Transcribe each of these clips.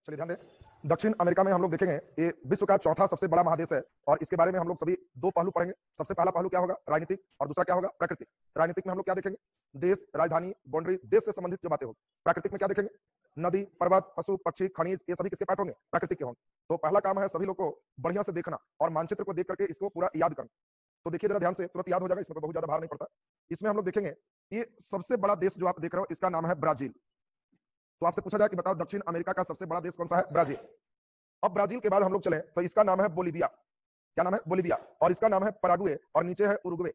चलिए ध्यान दें। दक्षिण अमेरिका में हम लोग देखेंगे, ये विश्व का चौथा सबसे बड़ा महादेश है और इसके बारे में हम लोग सभी दो पहलू पढ़ेंगे। सबसे पहला पहलू क्या होगा? राजनीतिक, और दूसरा क्या होगा? प्राकृतिक। राजनीतिक में हम लोग क्या देखेंगे? देश, राजधानी, बाउंड्री, देश से संबंधित जो बातें होगी। प्राकृतिक में क्या देखेंगे? नदी, पर्वत, पशु, पक्षी, खनिज, ये सभी किसके पार्ट होंगे? प्राकृतिक के होंगे। तो पहला काम है सभी लोग को बढ़िया से देखना और मानचित्र को देख करके इसको पूरा याद करना। तो देखिए जरा ध्यान से, तुरंत याद हो जाएगा, इसमें कोई बहुत ज्यादा भार नहीं पड़ता। इसमें हम लोग देखेंगे, ये सबसे बड़ा देश जो आप देख रहे हो इसका नाम है ब्राजील। तो आपसे पूछा जाए कि बताओ दक्षिण अमेरिका का सबसे बड़ा देश कौन सा है? ब्राजील। अब ब्राजील के बाद हम लोग चले तो इसका नाम है बोलीविया। क्या नाम है? बोलीविया। और इसका नाम है पराग्वे और नीचे है Uruguay.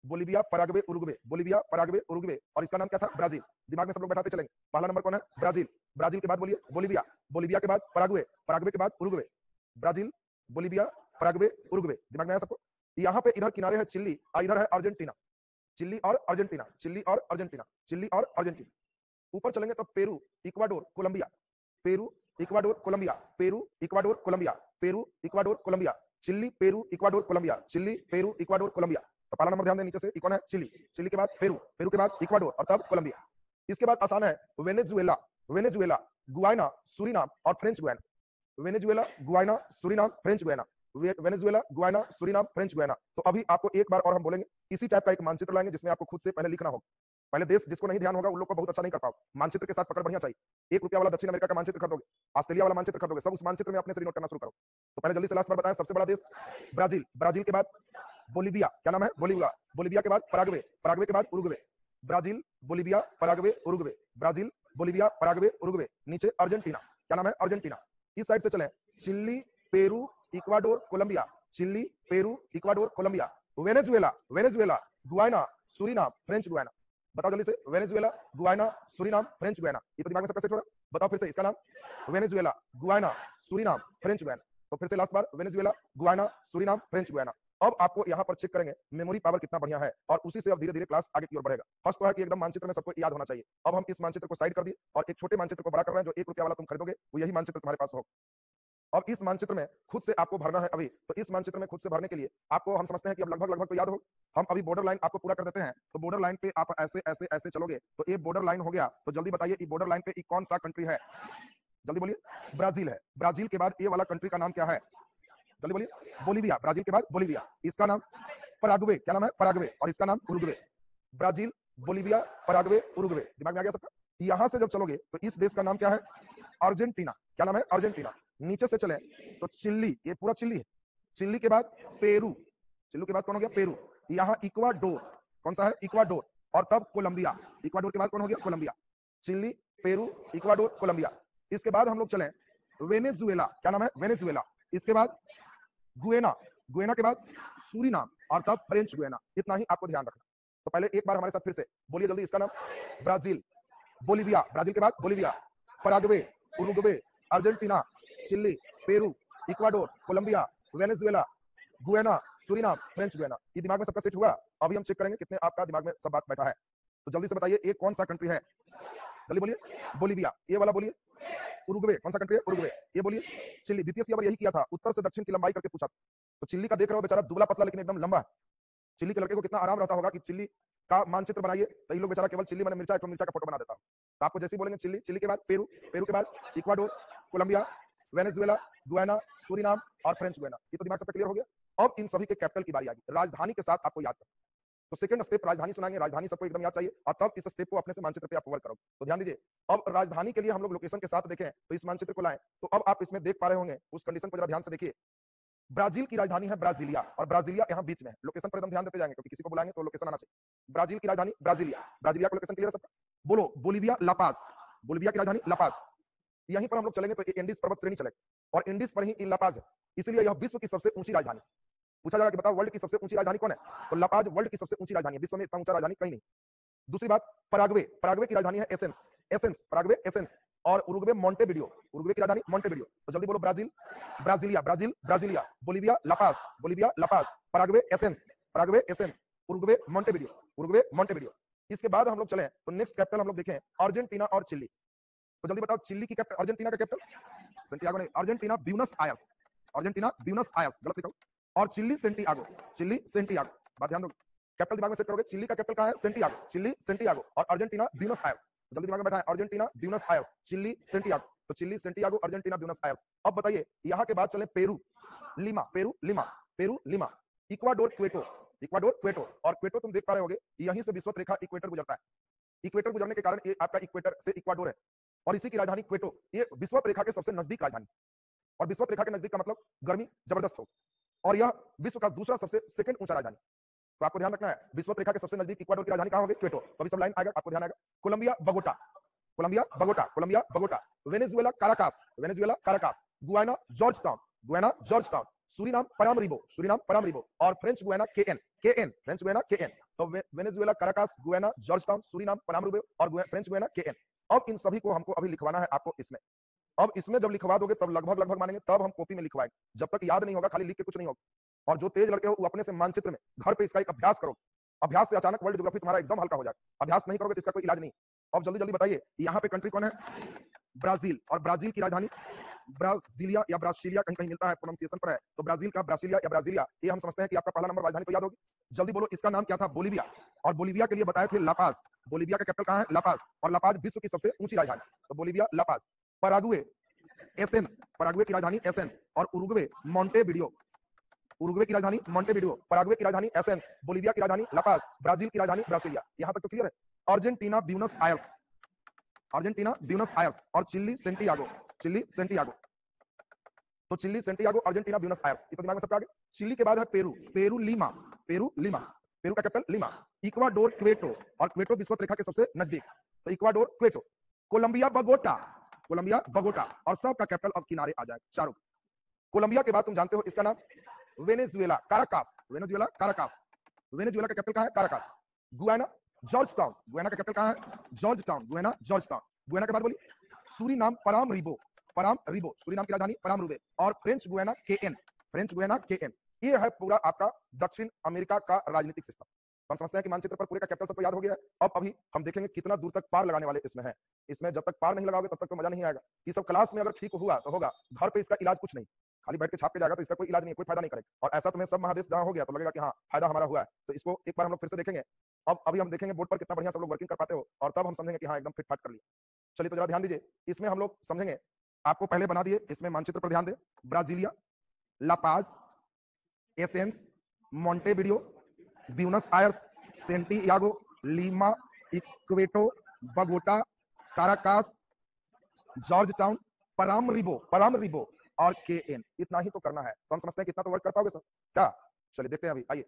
Bolivia, Paraguay, Uruguay, Bolivia, Paraguay, Uruguay, और इसका नाम क्या था? ब्राजील। दिमाग में सब लोग बैठाते चलेंगे। पहला नंबर कौन है? ब्राजील। ब्राजील के बाद बोलिए बोलीविया, बोलीविया के बाद पराग्वे, पराग्वे के बाद Uruguay. Brazil, Bolivia, Paraguay, Uruguay. दिमाग में आया सबको? यहाँ पे इधर किनारे है चिल्ली और इधर है अर्जेंटीना। चिल्ली और अर्जेंटीना, चिल्ली और अर्जेंटीना, चिल्ली और अर्जेंटीना। ऊपर चलेंगे तो Peru, Ecuador, Colombia, Peru, Ecuador, Colombia, Peru, Ecuador, Colombia, Peru, Ecuador, Colombia, Chile, Peru, Ecuador, Colombia, Chile, Peru, Ecuador, Colombia. तो पहला नंबर ध्यान दें, नीचे से कौन है? चिली। चिली के बाद पेरू, पेरू के बाद इक्वाडोर और तब कोलंबिया। इसके बाद आसान है वेनेजुएला, वेनेजुएला, गुयाना, सूरीनाम और French Guyana. Venezuela, Guyana, Suriname, French Guyana. Venezuela, Guyana, Suriname, French Guiana. तो अभी आपको एक बार और हम बोलेंगे, इसी टाइप का एक मानचित्र लाएंगे जिसमें आपको खुद से पहले लिखना होगा। पहले देश जिसको नहीं ध्यान होगा उन लोग को बहुत अच्छा नहीं कर पाओ। मानचित्र के साथ पकड़ बढ़िया चाहिए। ₹1 वाला दक्षिण अमेरिका का मानचित्र खरीदोगे, ऑस्ट्रेलिया वाला मानचित्र खरीदोगे, सब उस मानचित्र में अपने से नोट करना शुरू करो। तो पहले जल्दी से लास्ट बार बताया, सबसे बड़ा देश ब्राजील। ब्राजील के बाद बोलीविया, क्या नाम है? बोलीविया। बोलीविया के बाद पराग्वे, पराग्वे के बाद Uruguay. Brazil, Bolivia, Paraguay, Uruguay. Brazil, Bolivia, Paraguay, Uruguay. नीचे अर्जेंटीना, क्या नाम है? अर्जेंटीना। इस साइड से चले, Chile, Peru, Ecuador, Colombia, Chile, Peru, Ecuador, Colombia. Venezuela, Venezuela, Guyana, Suriname, French Guiana. बताओ जल्दी से, Venezuela, Guyana, Suriname, French Guiana. ये तो दिमाग में सबका सेट हो रहा है। बताओ फिर से, इसका नाम? Venezuela, Guyana, Suriname, French Guiana. तो फिर से लास्ट बार, Venezuela, Guyana, Suriname, French Guiana. अब आपको यहाँ पर चेक करेंगे मेमोरी पावर कितना बढ़िया है और उसी से अब धीरे धीरे क्लास आगे की ओर बढ़ेगा। फर्स्ट तो है कि एकदम मानचित्र में सबको याद होना चाहिए। अब हम इस मानचित्र को साइड कर दिए और एक छोटे मानचित्र को बड़ा कर रहे हैं, जो ₹1 वाला तुम खरीदोगे वो यही मानचित्र तुम्हारे पास होगा। अब इस मानचित्र में खुद से आपको भरना है अभी। तो इस मानचित्र में खुद से भरने के लिए आपको, हम समझते हैं कि अब लगभग लगभग तो याद हो। हम अभी बॉर्डर लाइन आपको पूरा कर देते हैं। तो बॉर्डर लाइन पे आप ऐसे ऐसे ऐसे चलोगे तो ये बॉर्डर लाइन हो गया। तो जल्दी बताइए, ये बॉर्डर लाइन पे ये कौन सा कंट्री है? जल्दी बोलिए। ब्राजील है। ब्राजील के बाद ये वाला कंट्री का नाम क्या है? जल्दी बोलिए। बोलीविया। ब्राजील के बाद बोलीविया, इसका नाम पराग्वे। क्या नाम है? पराग्वे। और इसका नाम Uruguay. Brazil, Bolivia, Paraguay, Uruguay. दिमाग में आ गया सबका? यहां से जब चलोगे तो इस देश का नाम क्या है? अर्जेंटीना। क्या नाम है? अर्जेंटीना। नीचे से चले तो चिल्ली, ये पूरा चिल्ली है। चिल्ली के बाद पेरू, चिल्ली के बाद कौन हो गया? पेरू। यहाँ इक्वाडोर, कौन सा है? इक्वाडोर। और तब कोलंबिया। इक्वाडोर के बाद कौन हो गया? Colombia. Chile, Peru, Ecuador, Colombia. इसके बाद हम लोग चले वेनेजुएला। क्या नाम है? वेनेजुएला। इसके बाद गुयाना, गुयाना के बाद सूरीनाम और तब फ्रेंच गुयाना। इतना ही आपको ध्यान रखना। तो पहले एक बार हमारे साथ फिर से बोलिए जल्दी, इसका नाम? ब्राजील, बोलीविया, ब्राजील के बाद Bolivia, Paraguay, Uruguay, Argentina, Chile, Peru, Ecuador, Colombia, Venezuela, Guyana, Suriname, French Guiana. ये दिमाग में सबका सेट हुआ? अभी हम चेक करेंगे कितने आपका दिमाग में सब बात बैठा है। तो जल्दी से बताइए, ये कौन सा कंट्री है? जल्दी बोलिए। बोलीविया। ये वाला बोलिए। उरुग्वे, कौन सा कंट्री है? उरुग्वे। ये बोलिए। चिली। बीपीएससी यही किया था, उत्तर से दक्षिण की लंबाई करके पूछा। तो चिल्ली का देख रहे हो, बेचारा दुबला पतला लेकिन एकदम लंबा है। चिल्ली के लड़के को कितना आराम रहता होगा कि चिल्ली का मानचित्र बनाइए, तो ये लोग बेचारा केवल चिल्ली मैंने मिर्चा है तो मिर्चा का फोटो बना देता हूं। तो आपको जैसे ही बोलेंगे चिल्ली, चिल्ली के बाद पेरू, पेरू के बाद Ecuador, Colombia, Venezuela, Guyana, Suriname और फ्रेंच गुयाना। ये तो दिमाग सबका क्लियर हो गया। अब इन सभी के कैपिटल की बारी आ गई, राजधानी के साथ आपको याद करना। तो सेकंड स्टेप राजधानी सुनाएंगे, राजधानी सबको एकदम याद चाहिए और तब इस स्टेप को अपने से मानचित्र पे आप वर्क करोगे। तो ध्यान दीजिए, अब राजधानी के लिए हम लोग लोकेशन के साथ देखें तो इस मानचित्र को लाएं तो अब आप इसमें देख पा रहे होंगे, उस कंडीशन को जरा ध्यान से देखिए। ब्राजील की राजधानी है ब्राजीलिया और ब्राजीलिया यहाँ बीच में है। लोकेशन पर एकदम ध्यान देते जाएंगे क्योंकि किसी को बुलाएंगे तो लोकेशन आना चाहिए। ब्राजील की राजधानी ब्राजीलिया, ब्राजीलिया का लोकेशन क्लियर है सबका? बोलो। बोलीविया, लापाज, बोलीविया की राजधानी लापाज। यहीं पर हम लोग चलेंगे तो इंडीज पर्वत श्रेणी चलेगा और इंडीज पर ही लापाज है, इसलिए यह विश्व की सबसे ऊंची राजधानी। पूछा जाएगा कि बताओ वर्ल्ड की सबसे ऊंची राजधानी कौन है? तो लापाज वर्ल्ड की सबसे ऊंची राजधानी है, विश्व में इतना ऊंचा राजधानी कहीं नहीं। दूसरी बात, पराग्वे, पराग्वे की राजधानी है एसेंस, एसेंस, पराग्वे एसेंस। और उरुग्वे मोंटेविडियो, उरुग्वे की राजधानी मोंटेविडियो। तो जल्दी बोलो। Brazil, Brasilia, Brazil, Brasilia, Bolivia, La Paz, Bolivia, La Paz, Paraguay essence, Paraguay essence, Uruguay मोंटेविडियो, Uruguay मोंटेविडियो। इसके बाद हम लोग चले तो नेक्स्ट कैपिटल हम लोग देखें अर्जेंटीना और चिली। तो जल्दी बताओ चिली की कैपिटल, अर्जेंटीना का कैपिटल सेंटियागो नहीं, Argentina Buenos Aires, Argentina Buenos Aires, गलत लिखा। और चिल्ली सेंटियागो, चिल्ली सेंटियागो। बात ध्यान दो, कैपिटल दिमाग में सेट करोगे। चिल्ली का कैपिटल कहां है? Santiago, Chile Santiago. और अर्जेंटीना ब्यूनस आयर्स। जल्दी दिमाग में बैठा है, Argentina Buenos Aires, Chile Santiago. तो Chile, Santiago, Argentina, Buenos Aires. अब बताइए यहाँ के बाद चले Peru, Lima, Peru, Lima, Peru, Lima, Ecuador, Quito, Ecuador, Quito. और क्वेटो तुम देख पा रहे होगे, यहीं से विषुवत रेखा इक्वेटर गुजरता है। इक्वेटर गुजरने के कारण ये आपका इक्वेटर से इक्वाडोर है और इसी की राजधानी क्वेटो, ये विषुवत रेखा के सबसे नजदीक राजधानी। और विषुवत रेखा के नजदीक का मतलब गर्मी जबरदस्त हो, और यह विश्व का दूसरा सबसे सेकंड ऊंचा राजधानी। तो आपको ध्यान रखना है, विषुवत रेखा के सबसे नजदीक इक्वाडोर की राजधानी कहां होगी? क्वेटो। तो अभी सब लाइन आएगा, आपको ध्यान आएगा। Colombia, Bogota, Colombia, Bogota, Colombia, Bogota. Venezuela, Caracas, Venezuela, Caracas. Guyana, Georgetown, Guyana, Georgetown. Suriname, Paramaribo, Suriname, Paramaribo. और French Guiana, Cayenne, Cayenne, French Guiana, Cayenne. तो Venezuela, Caracas, Guyana, Georgetown, Suriname, Paramaribo और French Guiana, KN. अब इन सभी को हमको अभी लिखवाना है आपको इसमें। अब इसमें जब लिखवा दोगे तब लगभग लगभग मानेंगे, तब हम कॉपी में लिखवाएंगे। जब तक याद नहीं होगा, खाली लिख के कुछ नहीं होगा। और जो तेज लड़के हो वो अपने से मानचित्र में घर पे इसका एक अभ्यास करो। अभ्यास से अचानक वर्ल्ड ज्योग्राफी तुम्हारा एकदम हल्का हो जाएगा। अभ्यास नहीं करोगे तो इसका कोई इलाज नहीं। अब जल्दी जल्दी बताइए, यहाँ पे कंट्री कौन है? ब्राजील। और ब्राजील की राजधानी ब्राजीलिया या ब्रासीलिया, कहीं कहीं मिलता है, प्रोनाउंसिएशन पर है। तो ब्राजील का ब्रासीलिया या ब्राजीलिया, ये हम समझते हैं कि आपका पहला नंबर राजधानी तो याद होगी। जल्दी बोलो, इसका नाम क्या था? बोलीविया। और बोलीविया के लिए बताए थे लापाज। बोलीविया का कैपिटल कहाँ है? लापाज। और लापाज विश्व की सबसे ऊंची राजधानी, तो बोलीविया, लापाज। परागुए, एसेंस, पराग्वे की राजधानी एसेंस। और उरुग्वे, मोंटेविडियो, उरुग्वे की राजधानी मोंटेविडियो। पराग्वे की राजधानी एसेंस। बोलीविया की राजधानी लापाज। ब्राजील की राजधानी ब्रासीलिया। यहां तक तो क्लियर है। Argentina, Buenos Aires, Argentina, Buenos Aires. और चिली, सेंटियागो, चिली, सेंटियागो। तो Chile, Santiago, Argentina, Buenos Aires. ये तो दिमाग में सबका आ गया। चिली के बाद है Peru, Peru, Lima, Peru, Lima. Peru का कैपिटल लीमा। इक्वाडोर, क्वेटो, और क्वेटो विषुवत रेखा के सबसे नजदीक, तो Ecuador, Quito. Colombia, Bogota, Colombia, Bogota. और सबका कैपिटल अब किनारे आ जाएगा चारों। कोलंबिया के बाद तुम जानते हो इसका नाम? Venezuela, Caracas, Venezuela, Caracas. Venezuela का कैपिटल कहां है? Caracas. Guyana, Georgetown, Guyana का कैपिटल कहां है? George town, Guyana, Georgetown. Guyana के बाद बोलिए सूरीनाम, परामरिबो, परामरिबो, सूरीनाम की राजधानी परामरिबो। और French Guiana, Cayenne, French Guiana, Cayenne. ये है पूरा आपका दक्षिण अमेरिका का राजनीतिक सिस्टम। हम समझते हैं कि मानचित्र पर पूरे का कैपिटल सबको याद हो गया है। अब अभी हम देखेंगे कितना दूर तक पार लगाने वाले इसमें है। इसमें जब तक पार नहीं लगाओगे तब तक तो मजा नहीं आएगा। ये सब क्लास में अगर ठीक हुआ तो होगा, घर पे इसका इलाज कुछ नहीं। खाली बैठ के छाप के जाएगा तो इसका कोई इलाज नहीं है, कोई फायदा नहीं करेगा। और ऐसा तुम्हें सब महादेश जहां हो गया तो लगेगा कि हाँ फायदा हमारा हुआ है। तो इसको एक बार हम लोग फिर से देखेंगे। अब अभी हम देखेंगे बोर्ड पर कितना बढ़िया सब लोग वर्किंग कर पाते हो, और तब हम समझेंगे कि हाँ एकदम फिट फाट कर लिया। चलिए तो जरा ध्यान दीजिए, इसमें हम लोग समझेंगे। आपको पहले बना दिए, इसमें मानचित्र पर ध्यान दें। Brasilia, La Paz, Asuncion, Montevideo, Buenos Aires, Santiago, Lima, Quito, Bogota, Caracas, Georgetown, Paramaribo, Paramaribo और केएन। इतना ही तो करना है। तो हम समझते हैं कितना तो वर्क कर पाओगे सर क्या? चलिए देखते हैं अभी। आइए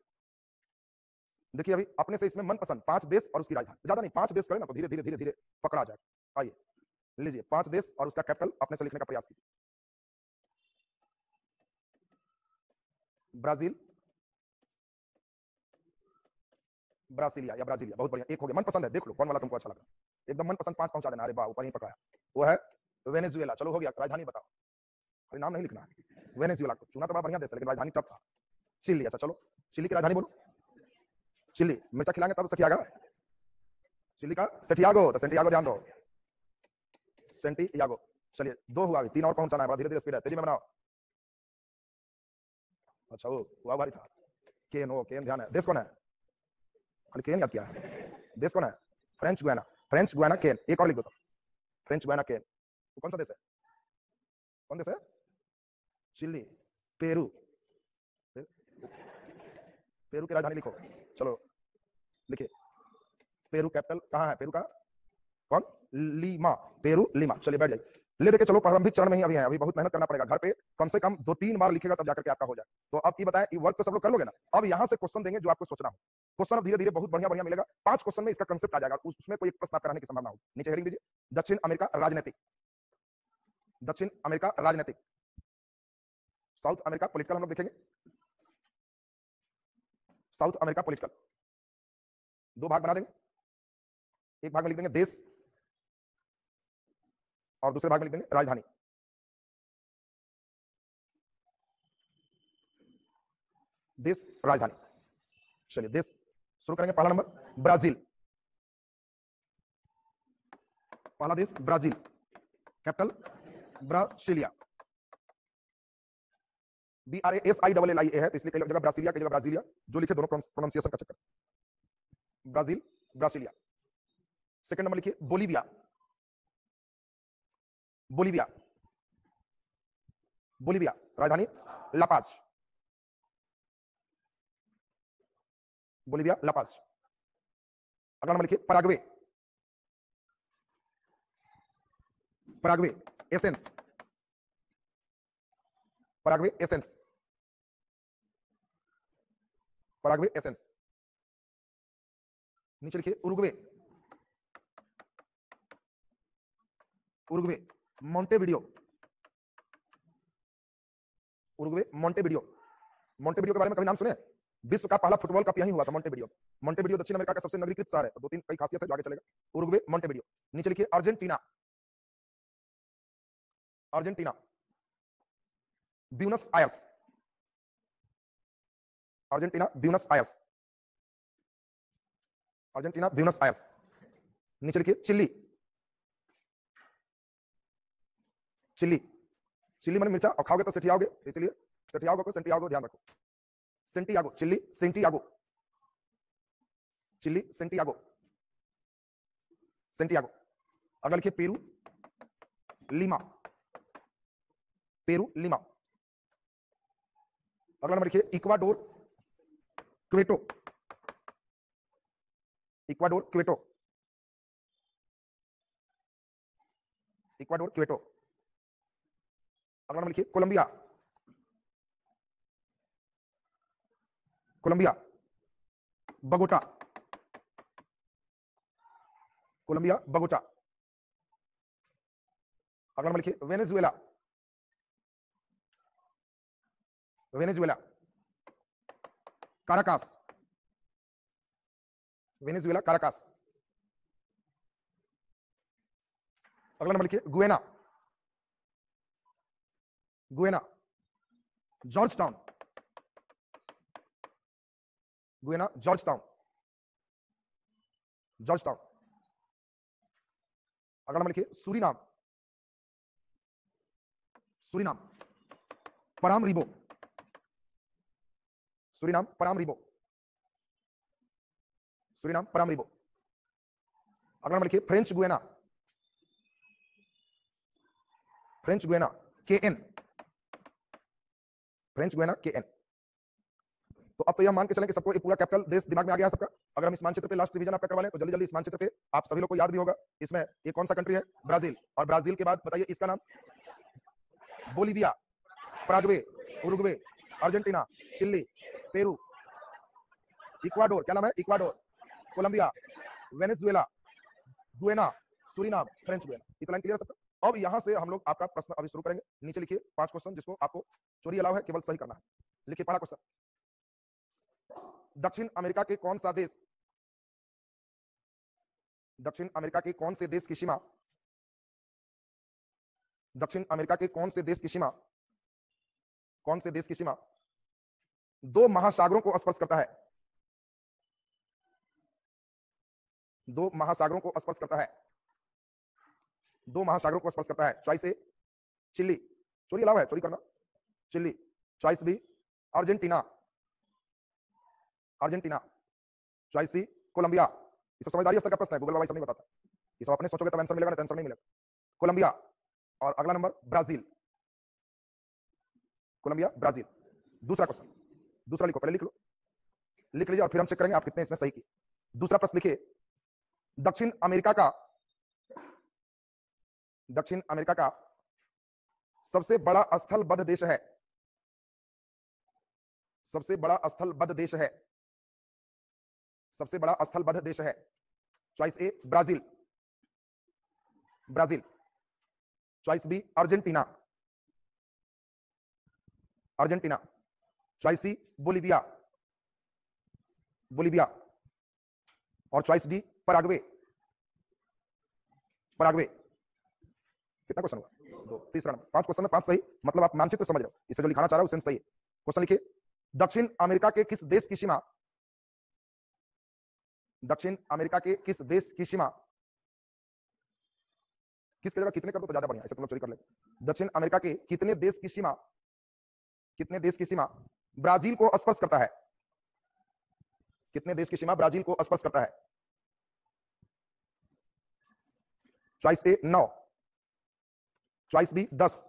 देखिए, अभी अपने से इसमें मनपसंद 5 देश और उसकी राजधानी, ज्यादा नहीं 5 देश करें ना तो धीरे धीरे धीरे धीरे पकड़ा जाएगा। आइए लीजिए 5 देश और उसका कैपिटल अपने से लिखने का प्रयास कीजिए। ब्राजील, ब्रासीलिया या ब्राजीलिया, बहुत बढ़िया, एक हो गया। मनपसंद है, देख लो कौन वाला तुमको अच्छा लगा। एकदम मनपसंद 5 पहुंचा देना। अरे वाह, ऊपर ही पकड़ा। वो है वेनेजुएला। चलो हो गया। राजधानी बताओ, खाली नाम नहीं लिखना है। वेनेजुएला को चुना तो बड़ा बढ़िया देश है, लेकिन राजधानी टफ था। चिली, अच्छा चलो चिली की राजधानी बोलो। चिली, मिर्चा खिलाएंगे तब सठियागा। चिली का सेंटियागो, तो सेंटियागो ध्यान दो, सेंटियागो। चलिए 2 हुआ, अभी 3 और पहुंचाना है। बड़ा धीरे धीरे स्पीड है, तेजी में बनाओ। अच्छा वो हुआ भारी था। केन, ओ केन ध्यान है। देश कौन है? खाली केन याद किया है। देश कौन है? फ्रेंच गुयाना, फ्रेंच गुयाना, केन। एक और लिख दो तो, फ्रेंच गुयाना, केन। वो कौन सा देश है? कौन देश है? Chilli, Peru. पेरू की राजधानी लिखो। चलो लिखिए, पेरू कैपिटल कहाँ है? पेरू का कौन? Lima, Peru, Lima. चलिए बैठ जाइए। ले देखे चलो, प्रारंभिक चरण में ही अभी है, अभी बहुत मेहनत करना पड़ेगा। घर पे कम से कम 2-3 बार लिखेगा तब जाकर के आपका हो जाए। तो अब ये बताएं, ये वर्क तो सब लोग कर लोगे ना? अब यहाँ से क्वेश्चन देंगे जो आपको सोचना हो। क्वेश्चन अब धीरे धीरे बहुत बढ़िया बढ़िया मिलेगा। 5 क्वेश्चन में इसका कंसेप्ट आ जाएगा, उसमें कोई एक प्रश्न आपका रहने की संभावना होगी। नीचे हेडिंग दीजिए, दक्षिण अमेरिका राजनीतिक, दक्षिण अमेरिका राजनीतिक। साउथ अमेरिका पॉलिटिकल हम लोग देखेंगे। साउथ अमेरिका पॉलिटिकल 2 भाग बना देंगे। एक भाग में लिख देंगे देश और दूसरे भाग में लिख देंगे राजधानी। देश, राजधानी। चलिए देश शुरू करेंगे। पहला नंबर ब्राजील, पहला देश ब्राजील। कैपिटल ब्रासीलिया, BRASILLIA है, तो इसलिए कई जगह ब्रासीलिया, कई जगह ब्राजीलिया, जो लिखे दोनों प्रोनाउंसिएशन का चक्कर। Brazil, Brasilia. सेकंड नंबर लिखिए बोलीविया, बोलीविया, बोलीविया, राजधानी लापाज, बोलीविया, लापाज। अगला नंबर लिखिए Paraguay, Paraguay, essence, Paraguay essence, Paraguay essence. नीचे लिखिए उरुग्वे, उरुग्वे, मोंटेविडियो, उरुग्वे, मोंटेविडियो। मोंटेविडियो के बारे में कभी नाम सुने? विश्व का पहला फुटबॉल कप यहीं हुआ था, मोंटेविडियो। मोंटेविडियो दक्षिण अमेरिका का सबसे नगरीकृत शहर है, तो दो तीन कई खासियत है जो आगे चलेगा। उरुग्वे, मोंटेविडियो। नीचे लिखिए Argentina, Argentina, Buenos Aires, Argentina, Buenos Aires, Argentina, Buenos Aires. नीचे लिखिए चिली, चिली, चिली माने मिर्चा, और खाओगे तो सेठियाओगे, इसलिए सेठियागो को सेंटियागो ध्यान रखो। Santiago, Chile Santiago, Chile Santiago, Santiago. अगला लिखिए पेरू, लीमा, पेरू, लीमा। अगला नंबर लिखिए Ecuador, Quito, Ecuador, Quito, Ecuador, Quito. अगला नंबर लिखिए Colombia, Colombia, Bogota, Colombia, Bogota. अगला नंबर लिखिए Venezuela, Venezuela, Caracas, Venezuela, Caracas. अगला नंबर लिखिए Guyana, Guyana, Georgetown, Guyana, Georgetown, Georgetown. अगला number लिखिए Suriname, Suriname, Paramaribo, Suriname, Paramaribo, Suriname, Paramaribo. अगला number लिखिए French गुएना, French Guiana, Cayenne, French Guiana, Cayenne. तो अब तो यह मान के चलें कि सबको ये पूरा कैपिटल देश दिमाग में आ गया सबका। अगर हम इस मानचित्र पे लास्ट रिवीजन आपका करवा लें तो जल्दी जल्दी इस मानचित्र पे आप सभी लोग को याद भी होगा, इसमें ये कौन सा कंट्री है? ब्राजील। और ब्राजील के बाद बताइए इसका नाम? Bolivia, Paraguay, Uruguay, Argentina, Chile, Peru, Ecuador, क्या नाम है? Ecuador, Colombia, Venezuela, Guyana, Suriname, French Guiana. इतना लाइन क्लियर सबका? अब यहां से हम लोग आपका प्रश्न अभी शुरू करेंगे। नीचे लिखिए 5 क्वेश्चन जिसको आपको चोरी अलाउ है, केवल सही करना है। लिखिए पहला क्वेश्चन, दक्षिण अमेरिका के कौन सा देश, दक्षिण अमेरिका के कौन से देश की सीमा, दक्षिण अमेरिका के कौन से देश की सीमा, कौन से देश की सीमा दो महासागरों को स्पर्श करता है, दो महासागरों को स्पर्श करता है, दो महासागरों को स्पर्श करता है? चॉइस ए चिली, चोरी अलाउ है, चोरी करना, चिली। Choice B Argentina, Argentina. Choice C Colombia. ये सब समझदारी स्तर का प्रश्न है, गूगल बाबा सब नहीं बताता, ये सब अपने सोचोगे तब आंसर मिलेगा, नहीं आंसर नहीं मिलेगा। कोलंबिया। और अगला नंबर ब्राजील, कोलंबिया, ब्राजील। दूसरा क्वेश्चन, दूसरा लिखो, पहले लिख लो, लिख लीजिए और फिर हम चेक करेंगे आप कितने इसमें सही किए। दूसरा प्रश्न लिखिए, दक्षिण अमेरिका का, दक्षिण अमेरिका का सबसे बड़ा स्थलबद्ध देश है, सबसे बड़ा स्थलबद्ध देश है, सबसे बड़ा स्थलबद्ध देश है? Choice A Brazil, Brazil. Choice B Argentina, Argentina. Choice C Bolivia, Bolivia. और चॉइस डी पराग्वे, पराग्वे। कितना क्वेश्चन हुआ? 2। तीसरा नंबर, 5 क्वेश्चन में 5 सही, मतलब आप मानचित्र समझ रहे हो, इसे जो लिखाना चाह रहा हूं उसे सही है। क्वेश्चन लिखिए, दक्षिण अमेरिका के किस देश की सीमा, दक्षिण अमेरिका के किस देश की सीमा, किसकी जगह कितने कर दो तो ज्यादा बढ़िया, ऐसे तुम लोग चोरी कर ले। दक्षिण अमेरिका के कितने देश की सीमा, कितने देश की सीमा ब्राजील को स्पर्श करता है, कितने देश की सीमा ब्राजील को स्पर्श करता है? चॉइस ए 9, चॉइस बी 10,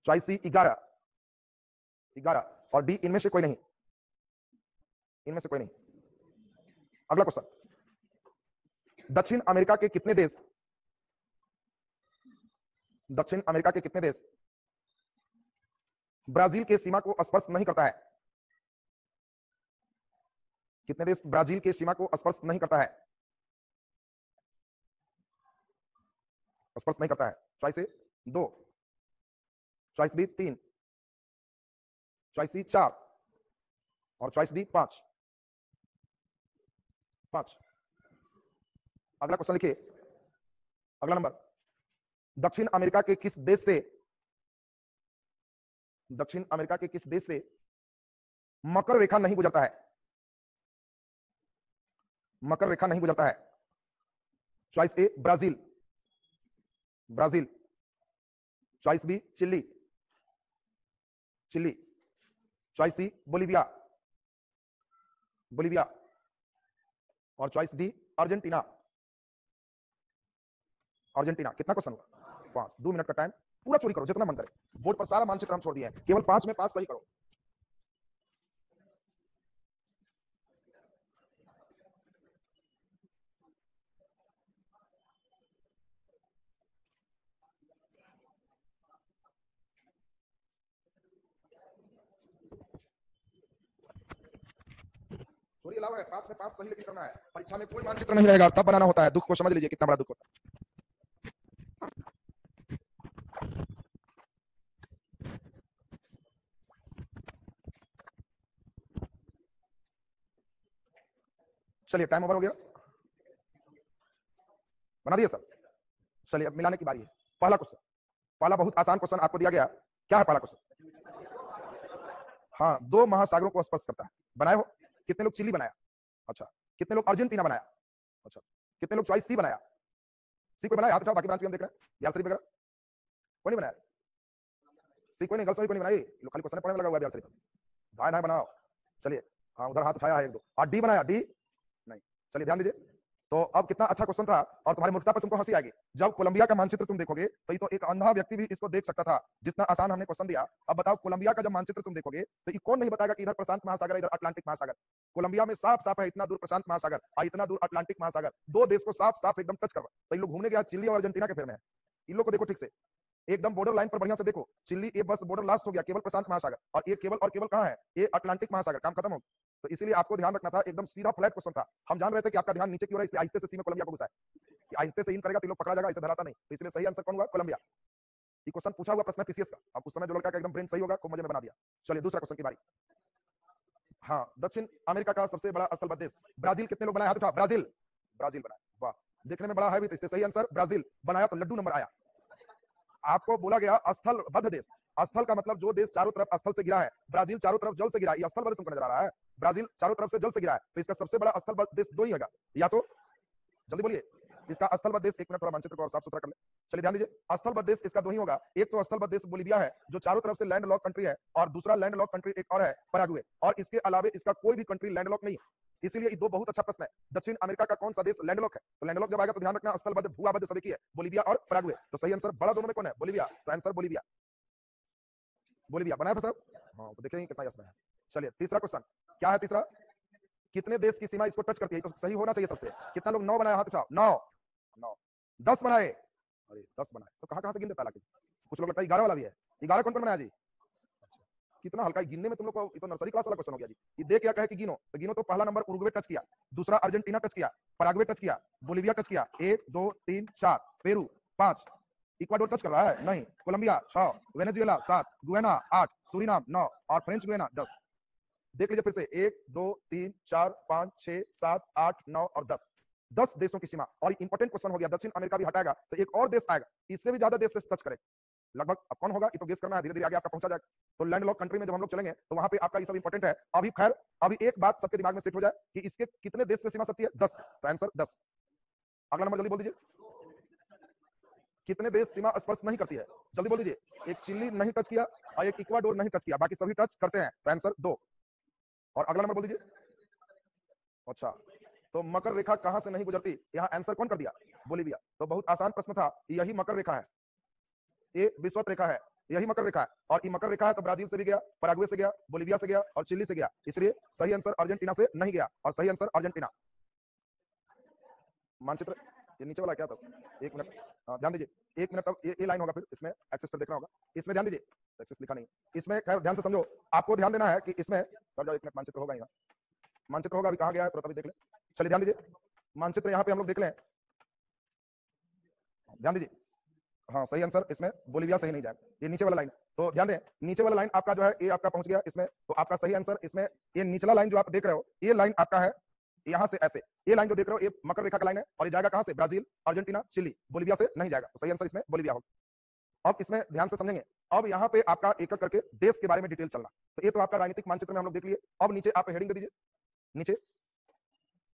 चॉइस सी 11, 11 और डी इनमें से कोई नहीं, इनमें से कोई नहीं। अगला क्वेश्चन, दक्षिण अमेरिका के कितने देश, दक्षिण अमेरिका के कितने देश ब्राजील के सीमा को स्पर्श नहीं करता है? कितने देश ब्राजील के सीमा को स्पर्श नहीं करता है, स्पर्श नहीं करता है? चॉइस ए 2, चॉइस बी 3, चॉइस सी 4 और चॉइस डी 5, 5। अगला क्वेश्चन लिखिए, अगला नंबर, दक्षिण अमेरिका के किस देश से, दक्षिण अमेरिका के किस देश से मकर रेखा नहीं गुजरता है, मकर रेखा नहीं गुजरता है? Choice A Brazil, Brazil, choice B Chile, Chile, choice C Bolivia, Bolivia और चॉइस डी अर्जेंटीना, अर्जेंटीना। कितना क्वेश्चन हुआ? 5। 2 मिनट का टाइम, पूरा चोरी करो जितना मन करे। बोर्ड पर सारा मानचित्र हम छोड़ दिए हैं, केवल 5 में 5 सही करो। चोरी अलावा है, 5 में 5 सही लेकिन करना है। परीक्षा में कोई मानचित्र नहीं रहेगा, तब बनाना होता है। दुख को समझ लीजिए कितना बड़ा दुख होता है। चलिए टाइम ओवर हो गया, बना दिया सब। चलिए अब मिलाने की बारी है। पहला क्वेश्चन, पहला बहुत आसान क्वेश्चन आपको दिया गया। क्या है पहला क्वेश्चन? हाँ, 2 महासागरों को स्पर्श करता है। बनाए हो? कितने लोग चिली बनाया? अच्छा। कितने लोग अर्जेंटीना बनाया? अच्छा। कितने लोग चॉइस सी बनाया? सी कोई बनाया? हाथ उठाओ, बाकी ब्रांच भी हम देख रहे हैं। यार शरीफ वगैरह कोई नहीं बनाया? सी कोई नहीं, गर्ल्स में कोई नहीं बनाई? लोग खाली क्वेश्चन पढ़ने में लगा हुआ है। यार शरीफ दाएं दाएं बनाओ। चलिए, हाँ उधर हाथ उठाया है 1 2। और डी बनाया? डी नहीं। चलिए ध्यान दीजिए। तो अब कितना अच्छा क्वेश्चन था और तुम्हारी मूर्खता पर तुमको हंसी आएगी। जब कोलंबिया का मानचित्र तुम देखोगे तो ये तो एक अंधा व्यक्ति भी इसको देख सकता था, जितना आसान हमने क्वेश्चन दिया। अब बताओ, कोलंबिया का जब मानचित्र तुम देखोगे तो ये कौन नहीं बताएगा कि इधर प्रशांत महासागर है, इधर अटलांटिक महासागर। कोलंबिया में साफ साफ है, इतना दूर प्रशांत महासागर और इतना दूर अटलांटिक महासागर, 2 देश को साफ साफ एकदम टच कर रहा है। तो ये लोग घूमने गया चिली और अर्जेंटीना के फेर में है। इन लोग को देखो ठीक से, एकदम बॉर्डर लाइन पर बढ़िया से देखो। चिली ये बस बॉर्डर लास्ट हो गया, केवल प्रशांत महासागर, और ये केवल कहां है? ये अटलांटिक महासागर। काम खत्म हो। तो इसीलिए आपको ध्यान रखना था, एकदम सीधा फ्लैट क्वेश्चन था। हम जान रहे थे कि आपका ध्यान नीचे की ओर है, इसलिए आहिस्ते से सी में कोलंबिया को घुसाए। आहिस्ते से इन करेगा तो लोग पकड़ा जाएगा, इसे धराता नहीं। तो इसलिए सही आंसर कौन हुआ? कोलंबिया। ये क्वेश्चन पूछा हुआ प्रश्न पीसीएस का। अब उस समय जो लड़का का एकदम ब्रेन सही होगा, खूब मजे में बना दिया। चलिए दूसरा क्वेश्चन की बारी। हाँ, दक्षिण अमेरिका का सबसे बड़ा स्थलबद्ध देश ब्राजील। कितने लोग बनाया? हाथ उठाओ। ब्राजील, ब्राजील बनाया। वाह, देखने में बड़ा है भी, तो इसलिए सही आंसर ब्राजील। बनाया तो लड्डू नंबर आया। आपको बोला गया स्थलबद्ध देश। स्थल का मतलब जो देश चारों तरफ स्थल से गिरा है। ब्राजील चारों तरफ जल से गिरा है, ये स्थलबद्ध तुमको नजर आ रहा है? ब्राजील चारों तरफ से जल से गिरा है, तो इसका सबसे बड़ा स्थलबद्ध देश 2 ही होगा। या तो जल्दी बोलिए, इसका स्थलबद्ध देश, 1 मिनट थोड़ा मानचित्र को और साफ सुथरा कर ले। चलिए ध्यान दीजिए, स्थलबद्ध देश इसका 2 ही होगा। एक तो स्थलबद्ध देश बोलिविया है, जो चारों तरफ से लैंड लॉक कंट्री है, और दूसरा लैंड लॉक कंट्री एक और है, पराग्वे। और इसके अलावा इसका कोई भी कंट्री लैंड लॉक नहीं है। इसीलिए ये 2 बहुत अच्छा प्रश्न है। दक्षिण अमेरिका का कौन सा देश लैंड लॉक है? तो लैंड लॉक जब आएगा तो ध्यान रखना, स्थलबद्ध भूआबद्ध सभी की है, बोलिविया और पराग्वे। तो सही आंसर बड़ा दोनों में कौन है? बोलिविया। तो आंसर बोलिविया, बोलिविया बनाया था सर। हाँ, तो देखेंगे कितना यस में है। चलिए तीसरा क्वेश्चन, क्या है तीसरा? कितने देश की सीमा इसको टच करती है? तो सही होना चाहिए सबसे। कितना लोग 9 बनाया? हाथ उठाओ। 9, 9, 10 बनाए। अरे 10 बनाए, सब कहां कहां से गिन देता है? कुछ लोग लगता है 11 वाला भी है। 11 कौन कौन बनाया जी? अच्छा, कितना हल्का है गिनने में तुम लोग को। ये तो नर्सरी क्लास वाला क्वेश्चन हो गया जी। ये दे क्या कहे कि गिनो, तो गिनो तो पहला नंबर उरुग्वे टच किया, दूसरा अर्जेंटीना टच किया, पराग्वे टच किया, बोलिविया टच किया, 1 2 3 4, पेरू 5, इक्वाडोर टच कर रहा है नहीं, कोलंबिया 6, वेनेजुएला 7, गुयाना 8, सूरीनाम 9 और फ्रेंच गुयाना 10। देख लीजिए फिर से, 1 2 3 4 5 6 7 8 9 और 10, 10 देशों की सीमा। और इंपॉर्टेंट क्वेश्चन हो गया, दक्षिण अमेरिका भी हटाएगा तो एक और देश आएगा, इससे भी ज्यादा देश से टच करेगा लगभग। अब कौन होगा ये तो गेस करना है, धीरे धीरे आगे आपका पहुंचा जाएगा। तो लैंड लॉक कंट्री में जब हम लोग चलेंगे तो वहां पे आपका ये सब इंपॉर्टेंट है। अभी खैर, अभी एक बात सबके दिमाग में सेट हो जाए कि इसके कितने देश से सीमा सटती है? 10। तो आंसर 10। अगला नंबर जल्दी बोल दीजिए, कितने देश सीमा स्पर्श नहीं करती है? जल्दी बोल दीजिए। एक चिली नहीं टच किया और एक इक्वाडोर नहीं टच किया, बाकी सभी टच करते हैं। तो आंसर 2। और अगला नंबर बोल दीजिए। अच्छा, तो मकर रेखा कहां से नहीं गुजरती? यहाँ आंसर कौन कर दिया? बोलिविया। तो बहुत आसान प्रश्न था, यही मकर रेखा है। ये विषुवत रेखा है, यही मकर रेखा है, और ये मकर रेखा है तो ब्राजील से भी गया, पराग्वे से गया, बोलिविया से गया और चिली से गया, इसलिए सही आंसर अर्जेंटीना से नहीं गया और सही आंसर अर्जेंटीना। मानचित्र ये नीचे वाला क्या था, एक मिनट ध्यान दीजिए, एक मिनट, तब ये लाइन होगा, फिर इसमें एक्सेस पर देखना होगा, इसमें ध्यान दीजिए, एक्सेस लिखा नहीं, इसमें खैर ध्यान से समझो, आपको ध्यान देना है कि इसमें, कर जाओ एक मिनट, मानचित्र होगा यहाँ, मानचित्र होगा, अभी कहाँ गया है तो तभी देख ले। चलिए ध्यान दीजिए, मानचित्र यहाँ पे हम लोग देख लें, ध्यान दीजिए, हाँ सही आंसर इसमें बोलिविया सही नहीं जाएगा, ये नीचे वाला लाइन, तो ध्यान दें, नीचे वाला लाइन आपका जो है ये आपका पहुंच गया इसमें, तो आपका सही आंसर इसमें ये निचला लाइन जो आप देख रहे हो, ये लाइन आपका है यहाँ से ऐसे, ये लाइन जो देख रहे हो ये मकर रेखा का लाइन है, और ये जाएगा कहां से, ब्राजील, अर्जेंटीना, चिली, बोलिविया से नहीं जाएगा, तो सही आंसर इसमें बोलिविया होगा। अब इसमें ध्यान से समझेंगे, अब यहाँ पे आपका एक एक करके देश के बारे में डिटेल चलना, तो ये तो आपका राजनीतिक मानचित्र में हम लोग देख लिए। अब नीचे आप हेडिंग दे दीजिए, नीचे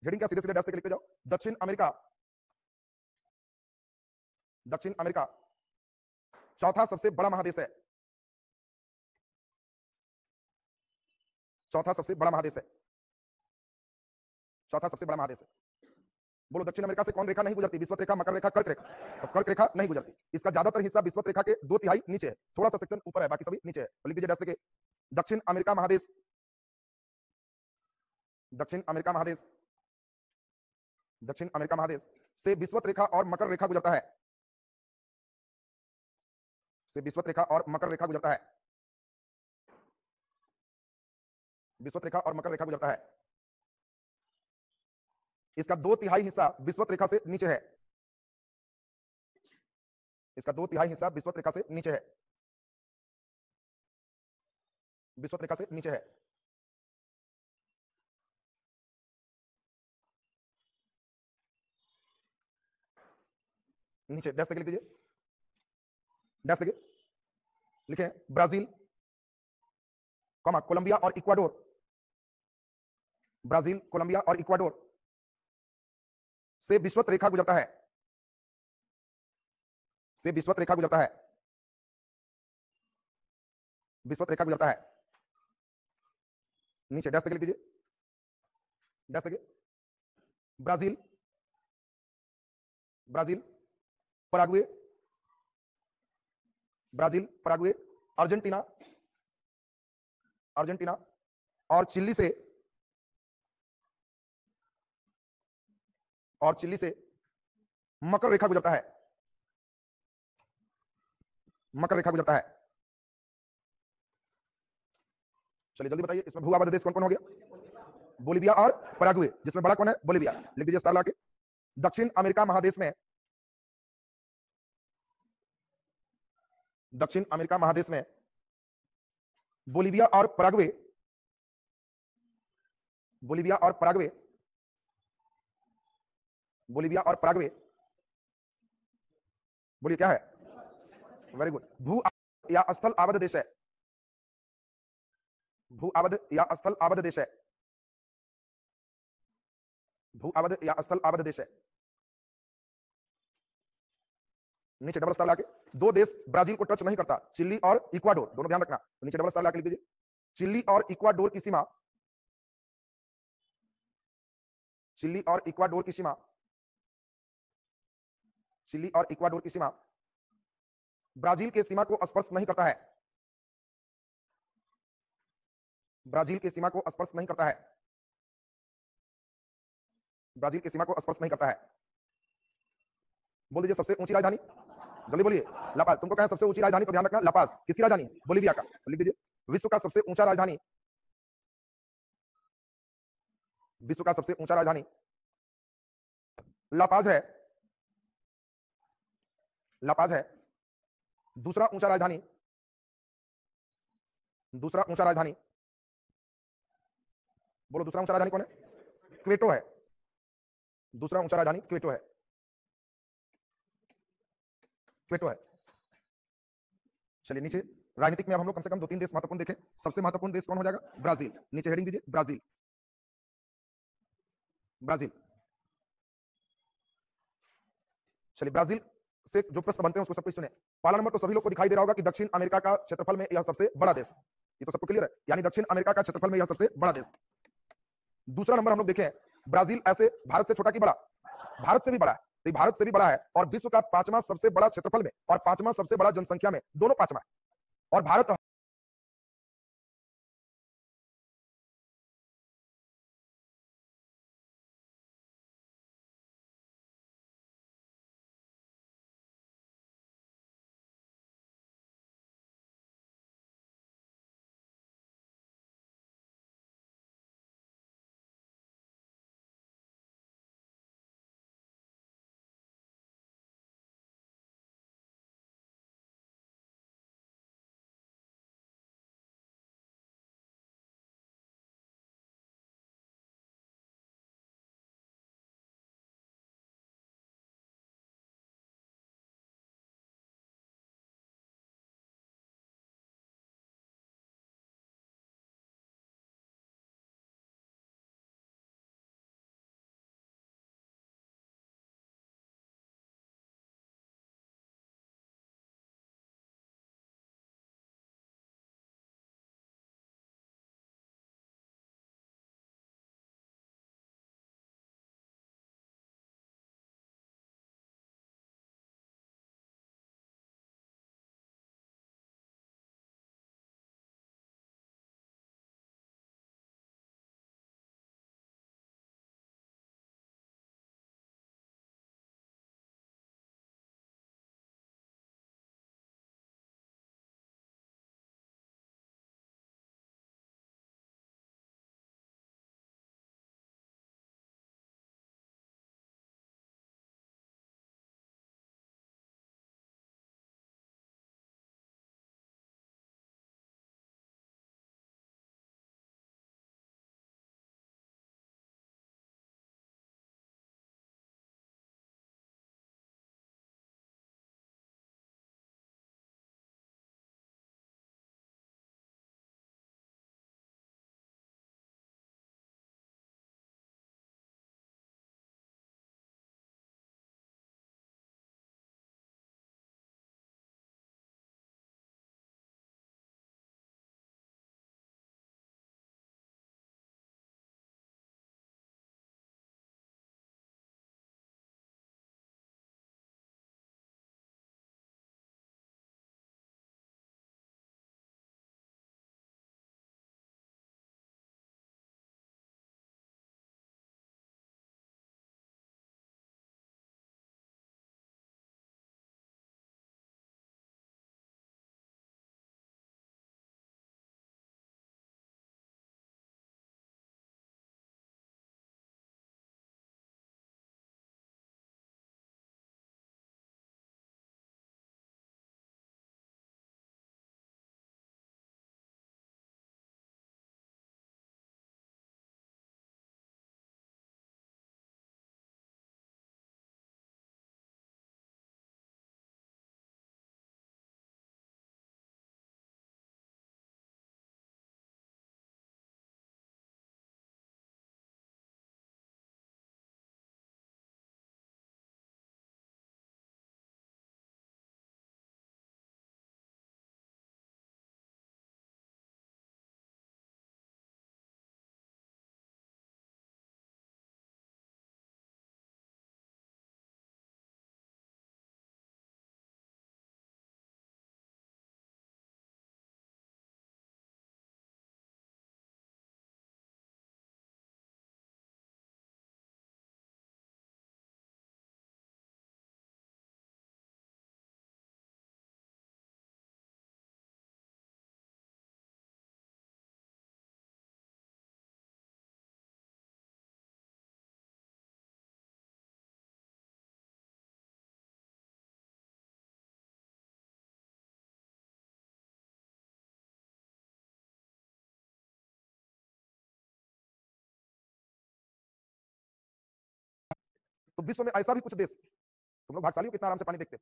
हेडिंग का सीधे सीधे डैश लिखते जाओ, दक्षिण अमेरिका, दक्षिण अमेरिका चौथा सबसे बड़ा महादेश है, चौथा सबसे बड़ा महादेश है, चौथा सबसे बड़ा महादेश है। बोलो दक्षिण अमेरिका से कौन रेखा नहीं गुजरती, विषुवत रेखा, मकर रेखा, कर्क रेखा, तो कर्क रेखा नहीं गुजरती, इसका ज्यादातर हिस्सा विषुवत रेखा के 2/3 नीचे है, थोड़ा सा सेक्शन ऊपर है, बाकी सभी नीचे है, तो लिख दीजिए डैश के, दक्षिण अमेरिका महादेश, दक्षिण अमेरिका महादेश, दक्षिण अमेरिका महादेश से विषुवत रेखा और मकर रेखा गुजरता है, से विषुवत रेखा और मकर रेखा गुजरता है, विषुवत रेखा और मकर रेखा गुजरता है, इसका 2/3 हिस्सा विषुवत रेखा से नीचे है, इसका 2/3 हिस्सा विषुवत रेखा से नीचे है, विषुवत रेखा से नीचे है। नीचे डैश लिख दीजिए, डैश लिखे ब्राजील, कॉमा कोलंबिया और इक्वाडोर, ब्राजील, कोलंबिया और इक्वाडोर से विषुवत रेखा गुजरता है, से विषुवत रेखा गुजरता है, विषुवत रेखा गुजरता है। नीचे डैश लिख दीजिए, डैश लिखिए Brazil, Brazil, Paraguay, Brazil, Paraguay, Argentina, Argentina और चिली से, और चिली से मकर रेखा गुजरता है, मकर रेखा गुजरता है। चलिए जल्दी बताइए इसमें भू आबाद देश कौन कौन हो गया, बोलिविया और पराग्वे, जिसमें बड़ा कौन है, बोलिविया, लिख दीजिए स्टार लाके। दक्षिण अमेरिका महादेश में, दक्षिण अमेरिका महादेश में बोलिविया और पराग्वे, बोलिविया और पराग्वे, बोलिविया और पराग्वे, बोलिए क्या है, वेरी गुड, भू या स्थल आबद्ध देश है, भू आबद्ध या स्थल आबद्ध देश है, भू आबद्ध या स्थल आबद्ध देश है। नीचे डबल स्टार लाके, दो देश ब्राजील को टच नहीं करता, चिली और इक्वाडोर, दोनों ध्यान रखना, तो नीचे डबल स्टार लाके लिख दीजिए, चिली और इक्वाडोर की सीमा, चिली और इक्वाडोर की सीमा, चिली और इक्वाडोर की सीमा ब्राजील के सीमा को स्पर्श नहीं करता है, ब्राजील के सीमा को स्पर्श नहीं करता है, ब्राजील की सीमा को स्पर्श नहीं करता है। बोल दीजिए सबसे ऊंची राजधानी, जल्दी बोलिए, लापाज, तुमको कहें सबसे ऊंची राजधानी तो ध्यान रखना लापाज, किसकी राजधानी, बोलिविया का, तो लिख दीजिए विश्व का सबसे ऊंचा राजधानी, विश्व का सबसे ऊंचा राजधानी लापाज है, लापाज है। दूसरा ऊंचा राजधानी, दूसरा ऊंचा राजधानी, बोलो दूसरा ऊंचा राजधानी कौन है, क्वेटो है, दूसरा ऊंचा राजधानी क्वेटो है, क्वेटो है। चलिए नीचे राजनीतिक में अब हम लोग कम से कम 2-3 देश महत्वपूर्ण देखें, सबसे महत्वपूर्ण देश कौन हो जाएगा, ब्राजील, नीचे हेडिंग दीजिए ब्राजील, ब्राजील। चलिए ब्राजील से जो प्रश्न बनते हैं उसको सब कुछ सुने। पहला नंबर तो सभी लोग को दिखाई दे रहा होगा कि दक्षिण अमेरिका का क्षेत्रफल में यह सबसे बड़ा देश, ये तो सबको क्लियर है, यानी दक्षिण अमेरिका का क्षेत्रफल में यह सबसे बड़ा देश। दूसरा नंबर हम लोग देखें, ब्राजील ऐसे भारत से छोटा कि बड़ा, भारत से भी बड़ा है, तो ये भारत से भी बड़ा है और विश्व का 5वां सबसे बड़ा क्षेत्रफल में और 5वां सबसे बड़ा जनसंख्या में, दोनों 5वां है। और भारत तो विश्व में ऐसा भी कुछ देश, तुम लोग भाग्यशाली हो कितना आराम से पानी देखते हो।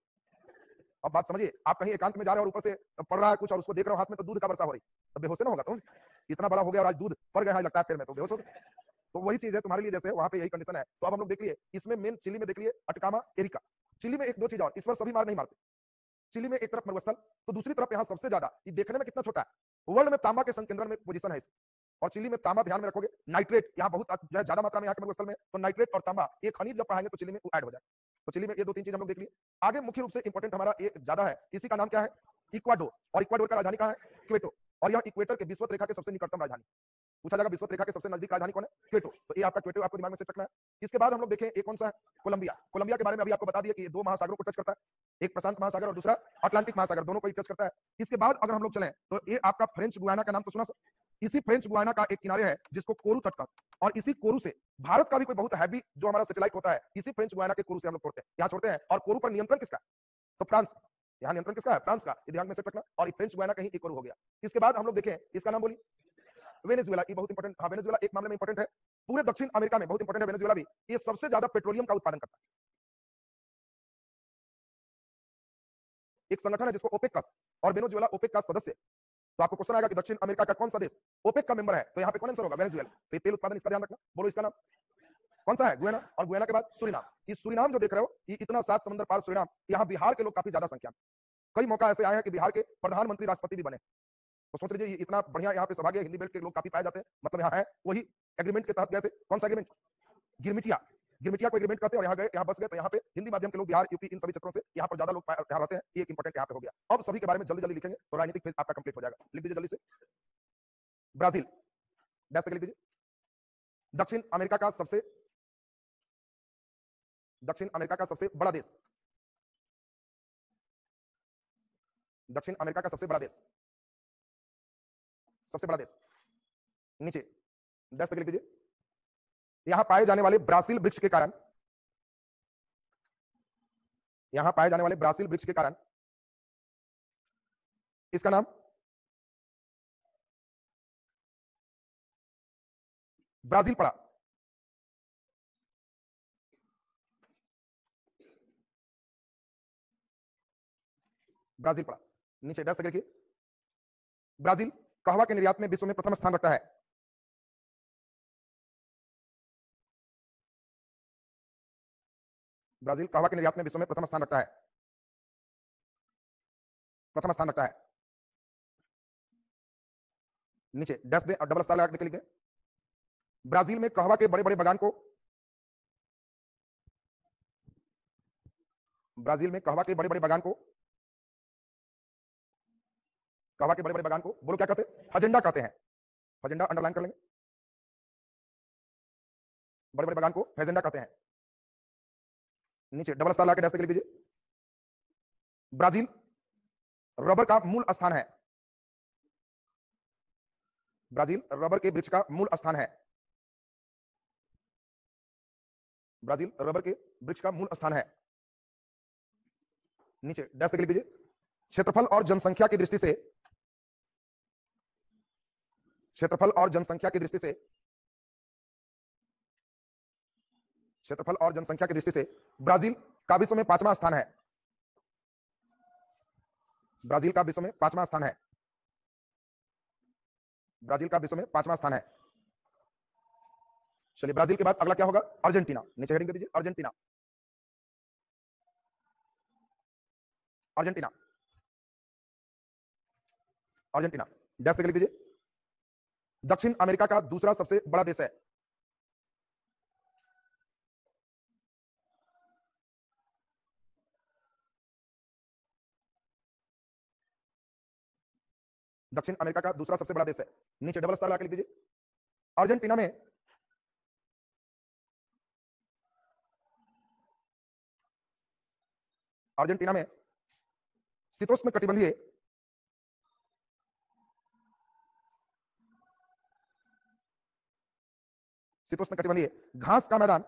अब बात समझिए, आप कहीं एकांत में जा रहे हो और ऊपर से पड़ रहा है कुछ और उसको देख रहे हो हाथ में तो दूध का वर्षा हो रही, तब बेहोश नहीं होगा तुम। इतना बड़ा हो गया और आज दूध पड़ गया है लगता है पैर में, तो बेहोश हो गए। तो वही चीज है तुम्हारे लिए, जैसे वहां पे यही कंडीशन है। तो अब हम लोग देख लिए इसमें मेन चिली में देख लिए अटकामा एरिका। चिली में एक दो चीज और, इस पर सभी मार नहीं मारते। चिली में एक तरफ मरुस्थल, तो दूसरी तरफ यहाँ सबसे ज्यादा, ये देखने में कितना छोटा है, वर्ल्ड में तांबा के संकेंद्रण में पोजीशन है इसकी। और चिली में तांबा ध्यान में रखोगे, नाइट्रेट यहाँ बहुत जो है ज्यादा मात्रा में यहाँ के मरुस्थल में, तो नाइट्रेट और तांबा एक खनिज जब पढ़ाएंगे तो चिली में ऐड हो जाए। तो चिली में ये 2-3 चीज हम लोग देख लिए। आगे मुख्य रूप से इंपॉर्टेंट हमारा ये ज्यादा है, इसी का नाम क्या है? इक्वाडोर। और इक्वाडोर का राजधानी कहाँ है? क्वेटो। और यह इक्वेटर के विषुवत रेखा के सबसे निकटतम राजधानी। पूछा जाएगा विषुवत रेखा के सबसे नजदीक राजधानी कौन है? क्वेटो। तो ये आपका क्वेटो आपको दिमाग में सेट रखना है। इसके बाद हम लोग देखें ये कौन सा है? कोलंबिया। कोलंबिया के बारे में अभी आपको बता दिया कि ये 2 महासागरों को टच करता है, एक प्रशांत महासागर और दूसरा अटलांटिक महासागर, दोनों को ही टच करता है। इसके बाद अगर हम लोग चलें तो ये आपका फ्रेंच गुयाना का नाम तो सुना सर? इसी फ्रेंच गुयाना का एक किनारे है जिसको कोरू तट कहते हैं, और इसी कोरू से भारत का भी कोई बहुत हैवी जो हमारा सैटेलाइट होता है इसी फ्रेंच गुयाना के कोरू से हम लोग छोड़ते हैं, यहाँ छोड़ते हैं। और कोरू पर नियंत्रण किसका? तो फ्रांस। यहाँ नियंत्रण किसका है? फ्रांस का। ये ध्यान में सेट रखना। और ये फ्रेंच गुयाना कहीं एक कोरू हो गया। इसके बाद हम लोग देखें इसका नाम बोलिए। वेनेजुएला। ये बहुत इंपॉर्टेंट, हाँ वेनेजुएला एक मामले में इंपॉर्टेंट है, पूरे दक्षिण अमेरिका में बहुत इंपॉर्टेंट है वेनेजुएला भी। ये सबसे ज्यादा पेट्रोलियम का उत्पादन करता है। एक संगठन है जिसको ओपेक का, और वेनेजुएला ओपेक का सदस्य। तो आपको क्वेश्चन आएगा कि दक्षिण अमेरिका का कौन सा देश ओपेक का मेंबर है, तो यहाँ पे कौन आंसर होगा? वेनेजुएला। तो ये तेल उत्पादन, इसका ध्यान रखना। बोलो इसका नाम कौन सा है? गुयाना। और गुयाना के बाद सूरीनाम। ये सूरीनाम जो देख रहे हो, ये इतना 7 समुद्र पार सूरीनाम, यहाँ बिहार के लोग काफी ज्यादा संख्या में, कई मौका ऐसे आए हैं कि बिहार के प्रधानमंत्री राष्ट्रपति भी बने। तो सोच लीजिए इतना बढ़िया यहाँ पे सौभाग्य, हिंदी बेल्ट के लोग काफी पाए जाते हैं, मतलब यहाँ है। वही एग्रीमेंट के तहत गए थे। कौन सा एग्रीमेंट? गिरमिटिया। गिरमिटिया को एग्रीमेंट कहते हैं। और यहाँ गए, यहाँ बस गए, तो यहाँ पे हिंदी माध्यम के लोग बिहार, यूपी, इन सभी क्षेत्रों से यहाँ पर ज्यादा लोग यहाँ रहते हैं। ये एक इंपॉर्टेंट यहाँ पे हो गया। अब सभी के बारे में जल्दी जल्दी लिखेंगे तो राजनीतिक फेज आपका कंप्लीट हो जाएगा। लिख दीजिए जल्दी से। ब्राजील, डैश करके लिख दीजिए। दक्षिण अमेरिका का सबसे बड़ा देश, दक्षिण अमेरिका का सबसे बड़ा देश, सबसे बड़ा देश। नीचे डैश करके लिख दीजिए। यहां पाए जाने वाले ब्राजील वृक्ष के कारण, यहां पाए जाने वाले ब्राजील वृक्ष के कारण इसका नाम ब्राजील पड़ा। ब्राजील पड़ा। नीचे डैश करके लिखिए। ब्राजील कहवा के निर्यात में विश्व में प्रथम स्थान रखता है। ब्राजील कहवा के निर्यात में विश्व में प्रथम स्थान रखता है, प्रथम स्थान रखता है। नीचे डैश दें और डबल स्टार लगा के लिख दें। ब्राजील में कहवा के बड़े बड़े बागान को, ब्राजील में कहवा के बड़े बड़े बागान को, कहवा के बड़े बड़े बागान को बोलो क्या कहते हैं? हजेंडा कहते हैं। हजेंडा अंडरलाइन कर लेंगे। बड़े बड़े बागान को हेजेंडा कहते हैं। नीचे डबल स्टार लगा के डैश करके लिख दीजिए। ब्राजील रबर का मूल स्थान है, ब्राजील रबर के वृक्ष का मूल स्थान है, ब्राजील रबर के वृक्ष का मूल स्थान है। नीचे डैश करके लिख दीजिए। क्षेत्रफल और जनसंख्या की दृष्टि से, क्षेत्रफल और जनसंख्या की दृष्टि से, क्षेत्रफल और जनसंख्या की दृष्टि से ब्राजील का विश्व में 5वां स्थान है, ब्राजील का विश्व में 5वां स्थान है, ब्राजील का विश्व में 5वां स्थान है। चलिए ब्राजील के बाद अगला क्या होगा? अर्जेंटीना। नीचे हेडिंग दे दीजिए अर्जेंटीना, अर्जेंटीना, अर्जेंटीना। डैश करके लिख दीजिए। दक्षिण अमेरिका का दूसरा सबसे बड़ा देश है, दक्षिण अमेरिका का दूसरा सबसे बड़ा देश है। नीचे डबल स्टार लगा के लिख दीजिए। अर्जेंटीना में अर्जेंटीना में शीतोष्ण कटिबंधीय, शीतोष्ण कटिबंधीय घास का मैदान,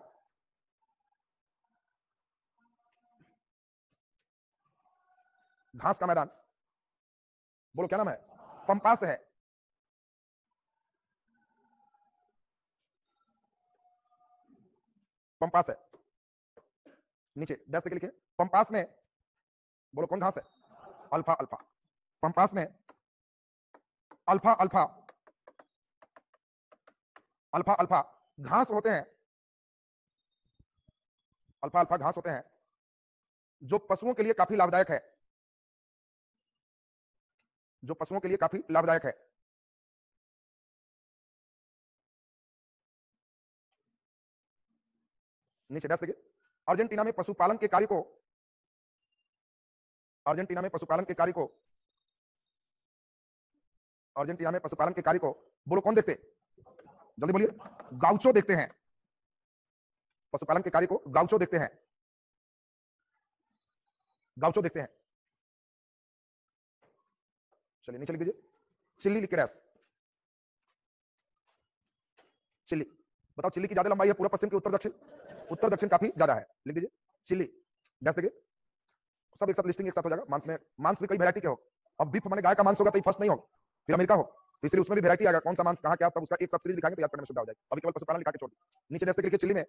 घास का मैदान, बोलो क्या नाम है? पंपास है। पंपास है। नीचे डैश करके लिखिए। पंपास में बोलो कौन घास है? Alpha alpha. पंपास में अल्फा अल्फा, अल्फा अल्फा घास होते हैं, अल्फा अल्फा घास होते हैं जो पशुओं के लिए काफी लाभदायक है, जो पशुओं के लिए काफी लाभदायक है। नीचे डैश देखिए। अर्जेंटीना में पशुपालन के कार्य को अर्जेंटीना में पशुपालन के कार्य को अर्जेंटीना में पशुपालन के कार्य को बोलो कौन देखते? जल्दी बोलिए। गाउचो देखते हैं। पशुपालन के कार्य को गाउचो देखते हैं। गाउचो देखते हैं। चलिए नीचे लिख दीजिए चिल्ली लिक्विडस। चिल्ली, बताओ चिल्ली की ज्यादा लंबाई है पूर्व पश्चिम की उत्तर दक्षिण? उत्तर दक्षिण काफी ज्यादा है। लिख दीजिए चिल्ली डैश देखिए। सब एक साथ लिस्टिंग एक साथ हो जाएगा। मांस में कई वैरायटी के हो। अब बीफ माने गाय का मांस होगा तो फर्स्ट नहीं होगा, फिर अमेरिका हो तो इसलिए उसमें भी वैरायटी आएगा, कौन सा मांस कहां क्या, तब उसका एक साथ सीरीज दिखाएंगे तो याद करने में सुविधा हो जाएगी। अभी केवल पशुपालन लिखा के छोड़ दीजिए। नीचे डैश देखिए चिल्ली में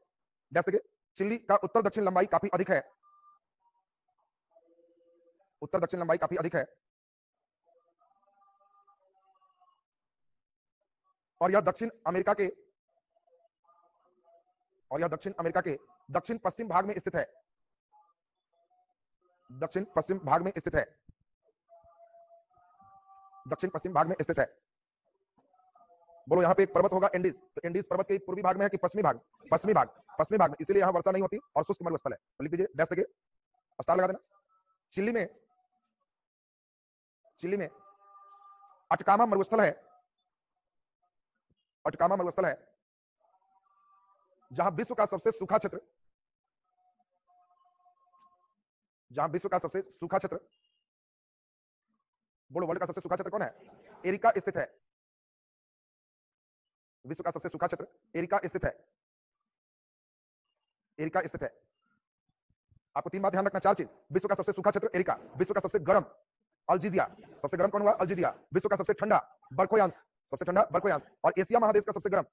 डैश देखिए चिल्ली का उत्तर दक्षिण लंबाई काफी अधिक है। उत्तर दक्षिण लंबाई काफी अधिक है और यह दक्षिण अमेरिका के दक्षिण पश्चिम भाग में स्थित है। दक्षिण पश्चिम भाग में स्थित है। दक्षिण पश्चिम भाग में स्थित है। बोलो यहाँ पे एक पर्वत होगा एंडीज, तो एंडीज पर्वत के पूर्वी भाग में है कि पश्चिमी भाग? पश्चिमी भाग। पश्चिमी भाग में, इसलिए यहाँ वर्षा नहीं होती और शुष्क मरुस्थल है। तो लिख दीजिए डैश देखिए स्टार लगा देना। चिल्ली में अटकामा मरुस्थल है। अटकामा मरुस्थल है जहां विश्व का सबसे सूखा क्षेत्र बोलो वर्ल्ड का सबसे सूखा क्षेत्र कौन है? एरिका स्थित है। विश्व का सबसे सूखा क्षेत्र एरिका स्थित है। एरिका स्थित है। आपको तीन बात ध्यान रखना, चार चीज। विश्व का सबसे सूखा क्षेत्र एरिका, विश्व का सबसे गर्म अल्जीरिया, सबसे गर्म कौन हुआ? अल्जीरिया। विश्व का सबसे ठंडा बर्कोयांस, सबसे ठंडा बर्कोयांस। और एशिया महादेश का सबसे गर्म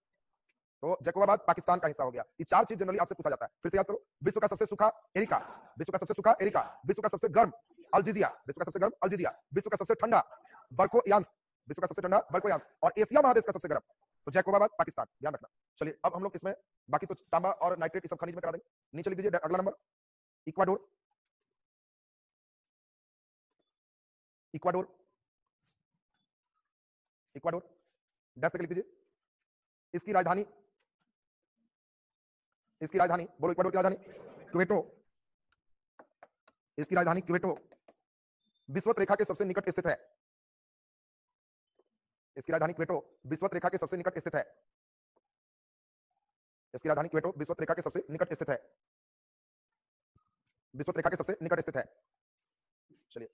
तो जैकोबाबाद पाकिस्तान का हिस्सा हो गया। ये चार चीज जनरली आपसे पूछा जाता है, फिर से याद करो। विश्व का सबसे सूखा एरिका, विश्व का सबसे सूखा एरिका, विश्व का सबसे गर्म अल्जीरिया, विश्व का सबसे गर्म अल्जीरिया, विश्व का सबसे ठंडा बर्कोयांस, विश्व का सबसे ठंडा बर्कोयांस, और एशिया महादेश का सबसे गर्म तो जैकोबाबाद पाकिस्तान, ध्यान रखना। चलिए अब हम लोग इसमें बाकी तो तांबा और नाइट्रेट सब खनिज में करा देंगे। नीचे लिख दीजिए अगला number Ecuador. Ecuador Ecuador dash लिख दीजिए। इसकी राजधानी बोलो इक्वाडोर की राजधानी क्वेटो। इसकी राजधानी क्वेटो विषुवत रेखा के सबसे निकट स्थित है। इसकी राजधानी क्वेटो विषुवत रेखा के सबसे निकट स्थित है। इसकी राजधानी क्वेटो विषुवत रेखा के सबसे निकट स्थित है। विषुवत रेखा के सबसे निकट स्थित है। चलिए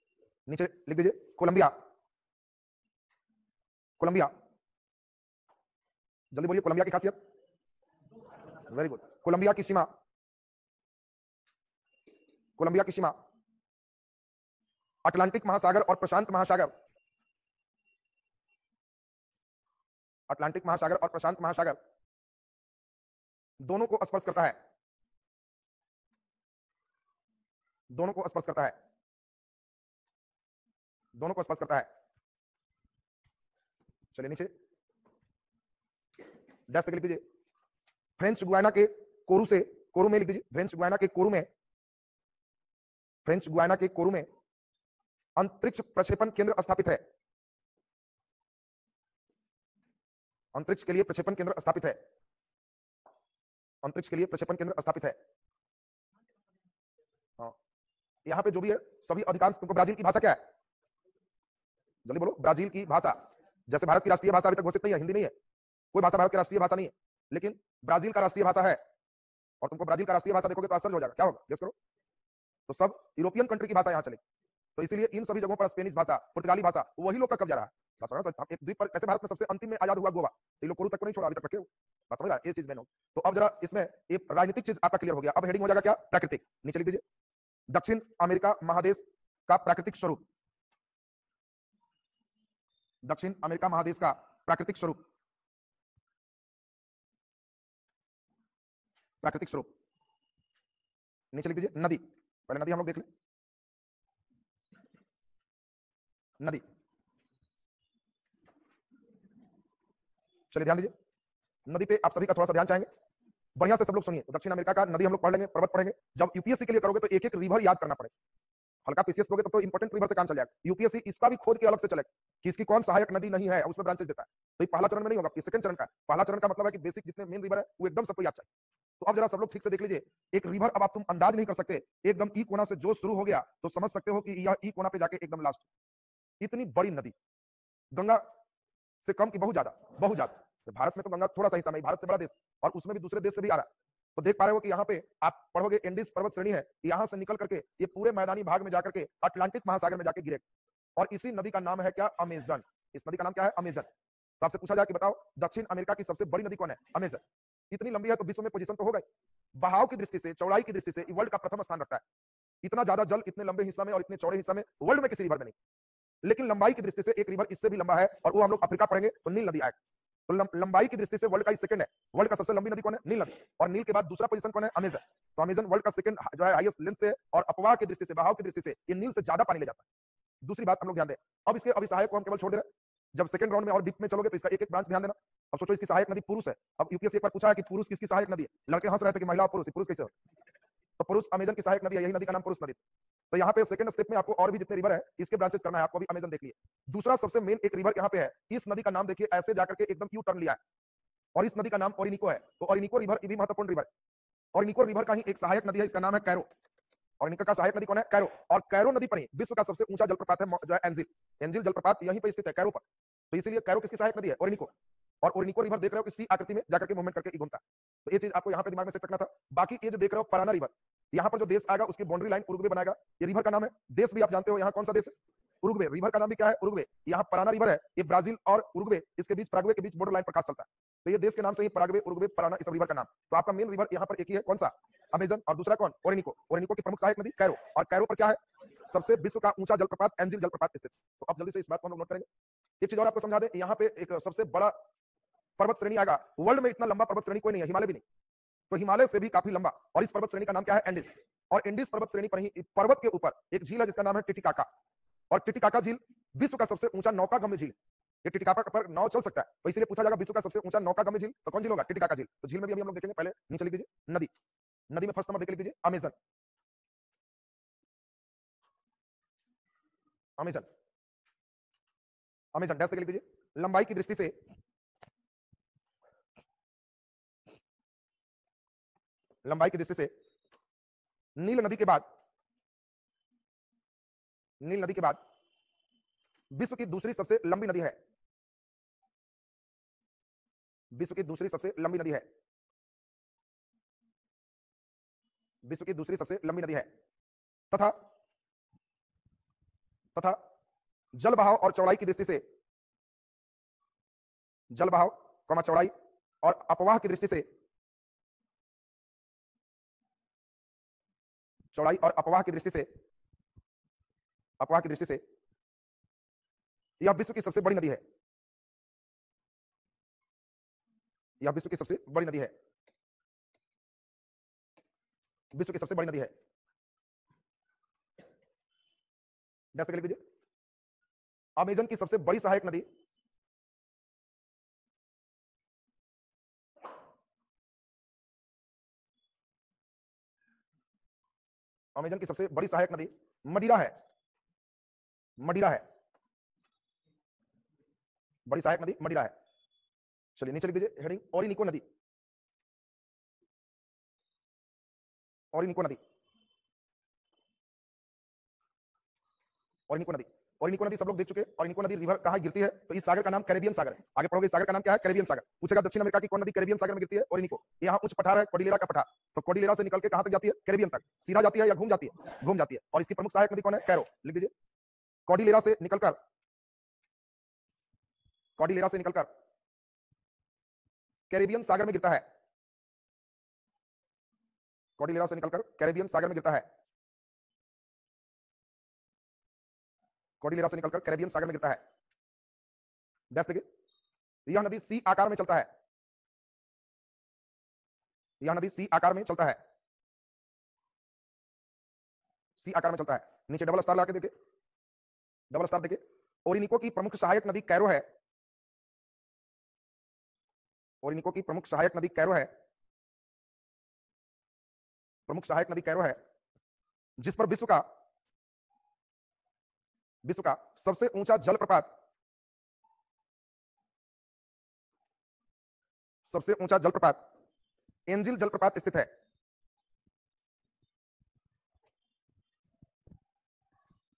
नीचे लिख दीजिए कोलंबिया। कोलंबिया जल्दी बोलिए कोलंबिया की खासियत। Very good. कोलंबिया की सीमा अटलांटिक महासागर और प्रशांत महासागर, अटलांटिक महासागर और प्रशांत महासागर दोनों को स्पर्श करता है। दोनों को स्पर्श करता है। दोनों को स्पर्श करता है। चलिए नीचे डैश लिख दीजिए। फ्रेंच गुयाना के कोरू में लिख दीजिए। फ्रेंच गुयाना के कोरू में अंतरिक्ष प्रक्षेपण केंद्र स्थापित है। अंतरिक्ष के लिए प्रक्षेपण केंद्र स्थापित है। अंतरिक्ष के लिए प्रक्षेपण केंद्र स्थापित है। हाँ यहां पे जो भी है सभी अधिकांश, तुमको ब्राजील की भाषा क्या है? जल्दी बोलो ब्राजील की भाषा। जैसे भारत की राष्ट्रीय भाषा अभी तक घोषित नहीं है, हिंदी नहीं है, कोई भाषा भारत की राष्ट्रीय भाषा नहीं है, लेकिन ब्राजील का राष्ट्रीय भाषा है। और तुमको ब्राजील का राष्ट्रीय भाषा देखोगे तो आश्चर्य हो जाएगा, क्या होगा गेस करो। तो सब यूरोपियन कंट्री की भाषा यहां चलेगी। तो इसलिए इन सभी जगहों पर स्पेनिश भाषा, पुर्तगाली भाषा, वही लोग का कब्जा रहा है। बात समझ रहे हो? तो एक द्वीप पर कैसे भारत में सबसे अंतिम में आजाद हुआ गोवा, तो ये लोग कोरू तक को नहीं छोड़ा, अभी तक रखे हो। बात समझ रहा है? ये चीज मेन हो। तो अब जरा इसमें एक राजनीतिक चीज आपका क्लियर हो गया। अब हेडिंग हो जाएगा क्या? प्राकृतिक। नीचे लिख दीजिए दक्षिण अमेरिका महादेश का प्राकृतिक स्वरूप। दक्षिण अमेरिका महादेश का प्राकृतिक स्वरूप। प्राकृतिक स्वरूप नीचे लिख दीजिए नदी। पहले नदी हम लोग देख लें। नदी, चलिए ध्यान दीजिए नदी पे आप सभी का थोड़ा सा ध्यान चाहेंगे, बढ़िया से सब लोग सुनिए। दक्षिण अमेरिका का नदी हम लोग पढ़ लेंगे, पर्वत पढ़ेंगे। जब यूपीएससी के लिए करोगे तो एक एक रिवर याद करना पड़ेगा। हल्का पीसीएस दोगे तब तो इंपॉर्टेंट रिवर से काम चल जाएगा। यूपीएससी इसका भी खोद के अलग से चलेगा कि इसकी कौन सहायक नदी नहीं है, उसमें ब्रांचेस देता है। तो ये पहला चरण में नहीं होगा, ये सेकंड चरण का। पहला चरण का मतलब है कि बेसिक जितने मेन रिवर है वो एकदम सबको याद चाहिए। तो अब जरा सब लोग ठीक से देख लीजिए, एक रिवर अब आप तुम अंदाज नहीं कर सकते, एकदम ई कोना से जो शुरू हो गया तो समझ सकते हो कि यह ई कोना पे जाके एकदम लास्ट। इतनी बड़ी नदी, गंगा से कम की बहुत ज्यादा, बहुत ज्यादा। तो भारत में तो गंगा थोड़ा सा हिस्सा में, भारत से बड़ा देश और उसमें भी दूसरे देश से भी आ रहा है। तो देख पा रहे हो कि यहाँ पे आप पढ़ोगे एंडीज पर्वत श्रेणी है, यहाँ से निकल करके ये पूरे मैदानी भाग में जाकर के अटलांटिक महासागर में जाके गिरे और इसी नदी का नाम है क्या? अमेजन। इस नदी का नाम क्या है? अमेजन। तो आपसे पूछा जाए कि बताओ दक्षिण अमेरिका की सबसे बड़ी नदी कौन है? अमेजन। इतनी लंबी है तो विश्व में पोजीशन तो हो गई। बहाव की दृष्टि से, चौड़ाई की दृष्टि से वर्ल्ड का प्रथम स्थान रखता है। इतना ज्यादा जल इतने लंबे हिस्सा में और इतने चौड़े हिस्सा में वर्ल्ड में किसी रिवर में नहीं। लेकिन लंबाई की दृष्टि से एक रिवर इससे भी लंबा है और वो हम लोग अफ्रीका पढ़ेंगे तो नील नदी आएगा। तो लंबाई की दृष्टि से वर्ल्ड का सेकंड है। वर्ल्ड का सबसे लंबी नदी कौन है? नील नदी। और नील के बाद दूसरा पोजीशन कौन है? अमेजन। तो अमेजन वर्ल्ड का सेकंड जो है हाईएस्ट लेंथ से और अपवाह की दृष्टि से, बहाव की दृष्टि से ये नील से ज्यादा पानी ले जाता है। दूसरी बात हम लोग ध्यान दें, अब इसके अभी सहायक को हम केवल छोड़ दे रहे हैं। जब सेकंड राउंड में और डीप में चलोगे तो इसका एक एक ब्रांच ध्यान देना। अब सोचो इसकी सहायक नदी पुरुष है। अब यूपीएससी एक बार पूछा है कि पुरुष किसकी सहायक नदी है? लड़के हंस रहे थे कि महिला और पुरुष, पुरुष कैसे हो? तो पुरुष अमेजन की सहायक नदी है, यही नदी का नाम पुरुष नदी। तो यहाँ पे सेकंड स्टेप में आपको और भी जितने रिवर है इसके ब्रांचेस करना है आपको। अभी अमेजन देख लिए। दूसरा सबसे मेन एक रिवर यहाँ पे है, इस नदी का नाम देखिए, ऐसे जाकर के एकदम यू टर्न लिया है और इस नदी का नाम ओरिनिको है। तो ओरिनिको रिवर भी महत्वपूर्ण रिवर है। ओरिनिको रिवर का ही एक सहायक नदी है, इसका नाम है कैरो। ओरिनिको का सहायक नदी कौन है? कैरो। और कैरो नदी पर ही विश्व का सबसे ऊंचा जलप्रपात है जो है एंजिल। एंजिल जलप्रपात यहीं पर स्थित है, कैरो पर। तो इसीलिए कैरो किसकी सहायक नदी है? ओरिनिको। और ओरिनिको रिवर देख रहे हो कि सी आकृति में जाकर के मूवमेंट करके घूमता है। तो ये चीज आपको यहाँ पे दिमाग में सेट रखना था। बाकी ये जो देख रहे हो पराना रिवर, यहाँ पर जो देश आएगा उसकी बाउंड्री लाइन उरुग्वे बनाएगा। ये रिवर का नाम है। देश भी आप जानते हो यहाँ कौन सा देश है? उरुग्वे। रिवर का नाम भी क्या है? उरुग्वे। यहाँ पराना रिवर है, ये ब्राजील और उरुग्वे इसके बीच, पराग्वे के बीच बॉर्डर लाइन पर खास चलता है। तो ये देश के नाम से ही पराग्वे, उरुग्वे, पराना इस रिवर का नाम। तो आपका मेन रिवर यहाँ पर एक ही है, कौन सा? अमेजन। और दूसरा कौन? ओरिनिको। ओरिनिको की प्रमुख सहायक नदी कैरो। और कैरो पर क्या है? सबसे विश्व का ऊंचा जलप्रपात एंजिल जलप्रपात स्थित। तो अब जल्दी से इस बात को हम लोग नोट करेंगे। एक चीज और आपको समझा दें, यहाँ पे एक सबसे बड़ा पर्वत श्रेणी आएगा। वर्ल्ड में इतना लंबा पर्वत श्रेणी कोई नहीं है, हिमालय भी नहीं। तो हिमालय से भी काफी लंबा, और इस पर्वत श्रेणी का नाम क्या है? एंडीज। और एंडीज पर्वत श्रेणी पर ही पर्वत के ऊपर एक झील है जिसका नाम है टिटिकाका। और टिटिकाका झील विश्व का सबसे ऊंचा नौकागम्य झील। ये टिटिकाका पर नाव चल सकता है, तो इसलिए पूछा जाएगा विश्व का सबसे ऊंचा नौकागम्य झील तो कौन झील होगा? टिटिकाका झील। तो झील में भी अभी हम लोग देखेंगे। पहले नीचे लिख दीजिए नदी। नदी में फर्स्ट नंबर देख लीजिए अमेजन। अमेजन, अमेजन डैश लिख दीजिए। लंबाई की दृष्टि से, लंबाई की दृष्टि से नील नदी के बाद, नील नदी के बाद विश्व की दूसरी सबसे लंबी नदी है। विश्व की दूसरी सबसे लंबी नदी है। विश्व की दूसरी सबसे लंबी नदी है। तथा तथा जल बहाव और चौड़ाई की दृष्टि से, जल बहाव कमा चौड़ाई और अपवाह की दृष्टि से, चौड़ाई और अपवाह की दृष्टि से, अपवाह की दृष्टि से यह विश्व की सबसे बड़ी नदी है। यह विश्व की सबसे बड़ी नदी है। विश्व की सबसे बड़ी नदी है। डैश लिख दीजिए। अमेजन की सबसे बड़ी सहायक नदी, अमेजन की सबसे बड़ी सहायक नदी मदिरा है। मदिरा है, बड़ी सहायक नदी मदिरा है। चलिए नीचे लिख दीजिए हेडिंग ओरिनिको नदी। ओरिनिको नदी, ओरिनिको नदी, ओरिनिको नदी सब लोग देख चुके हैं। ओरिनिको नदी रिवर कहां गिरती है? तो इस सागर का नाम कैरेबियन सागर है। आगे पढ़ोगे इस सागर का नाम क्या है? कैरेबियन सागर। पूछेगा दक्षिण अमेरिका की कौन नदी कैरेबियन सागर में गिरती है? ओरिनिको। यहाँ उच्च पठार है, कोडिलेरा का पठार। तो कोडिलेरा से निकल के कहां तक जाती है? कैरेबियन तक। सीधा जाती है या घूम जाती है? घूम जाती है। और इसकी प्रमुख सहायक नदी कौन है? कैरो। लिख दीजिए। कोडिलेरा से निकलकर, कोडिलेरा से निकलकर कैरेबियन सागर में गिरता है। कोडिलेरा से निकलकर कैरेबियन सागर में गिरता है। कोडिलेरा से निकलकर कैरेबियन सागर में गिरता है। डैश देखिए। यह नदी सी आकार में चलता है। यह नदी सी आकार में चलता है। सी आकार में चलता है। नीचे डबल स्टार लगा के देखिए, डबल स्टार देखिए। ओरिनिको की प्रमुख सहायक नदी कैरो है। ओरिनिको की प्रमुख सहायक नदी कैरो है। प्रमुख सहायक नदी कैरो है, जिस पर विश्व का सबसे ऊंचा जलप्रपात, सबसे ऊंचा जलप्रपात एंजिल जलप्रपात स्थित है?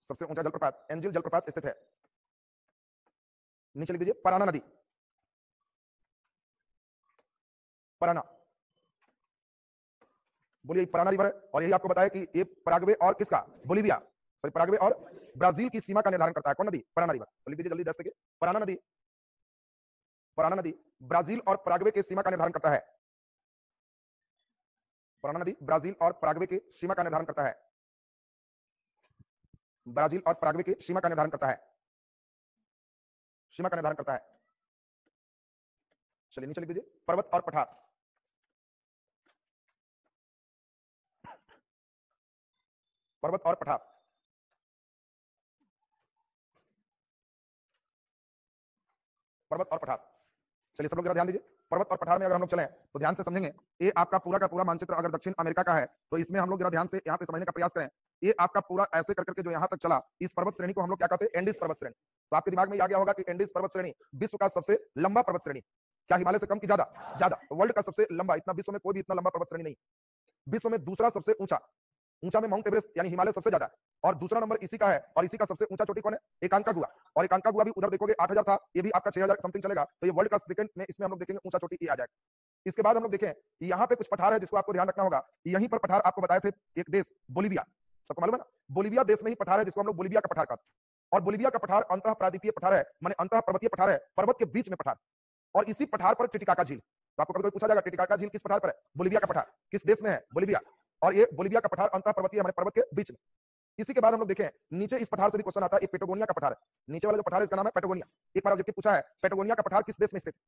सबसे ऊंचा जलप्रपात एंजिल जलप्रपात स्थित है। नीचे लिख दीजिए पराना नदी। पराना, बोलिए पराना रिवर है और यही आपको बताया कि ये पराग्वे और किसका, बोलीविया, सॉरी पराग्वे और ब्राजील की सीमा का निर्धारण करता है। कौन नदी? पराना रिवर। तो लिख दीजिए जल्दी 10 सेकंड। पराना नदी, पराना नदी ब्राजील और पराग्वे की सीमा का निर्धारण करता है। पराना नदी ब्राजील और पराग्वे की सीमा का निर्धारण करता है। ब्राजील और पराग्वे की सीमा का निर्धारण करता है। सीमा का निर्धारण करता है। चलिए नीचे लिख दीजिए पर्वत और पठार। पर्वत और पठार, पर्वत और पठार। चलिए सब लोग जरा ध्यान दीजिए। पर्वत और पठार में अगर हम लोग चलें तो ध्यान से समझेंगे। ये आपका पूरा का पूरा मानचित्र अगर दक्षिण अमेरिका का है तो इसमें हम लोग जरा ध्यान से यहाँ पे समझने का प्रयास करें। ये आपका पूरा ऐसे कर करके जो यहाँ तक चला, इस पर्वत श्रेणी को हम लोग क्या कहते हैं? एंडीज पर्वत श्रेणी। तो आपके दिमाग में ये आ गया होगा कि एंडीज पर्वत श्रेणी विश्व का सबसे लंबा पर्वत श्रेणी। क्या हिमालय से कम की ज्यादा? ज्यादा। वर्ल्ड का सबसे लंबा, इतना विश्व में कोई भी इतना लंबा पर्वत श्रेणी नहीं। विश्व में दूसरा सबसे ऊंचा, ऊंचा में माउंट एवरेस्ट यानी हिमालय सबसे ज्यादा है और दूसरा नंबर इसी का है। और इसी का सबसे ऊंचा चोटी कौन है? एकांकागुआ। और एकांकागुआ भी उधर देखोगे 8000 था, ये भी आपका 6000 समथिंग चलेगा। तो ये वर्ल्ड का सेकंड में इसमें हम लोग देखेंगे ऊंचा चोटी ये आ जाएगा। इसके बाद हम लोग देखें यहाँ पे कुछ पठार है जिसको आपको ध्यान रखना होगा। यहीं पर पठार आपको बताए थे एक देश बोलीविया, सबको मालूम है ना? बोलीविया देश में ही पठार है जिसको हम लोग बोलीविया का पठार कहते हैं। और बोलीविया का पठार अंतः प्रादीपीय पठार है, माने अंतः पर्वतीय पठार है, पर्वत के बीच में पठार। और इसी पठार पर टिटिकाका झील। तो आपको कभी कोई पूछा जाएगा टिटिकाका झील किस पठार पर है? बोलीविया का पठार। किस देश में है? बोलीविया। और ये बोलीविया का पठार अंतः पर्वतीय हमारे पर्वत के बीच में। इसी के बाद हम लोग देखें नीचे इस पठार से भी क्वेश्चन आता है। एक पेटागोनिया का पठार है। नीचे वाला जो पठार है इसका नाम है पेटागोनिया। एक बार ऑब्जेक्टिव पूछा है पेटागोनिया का पठार किस देश में स्थित है?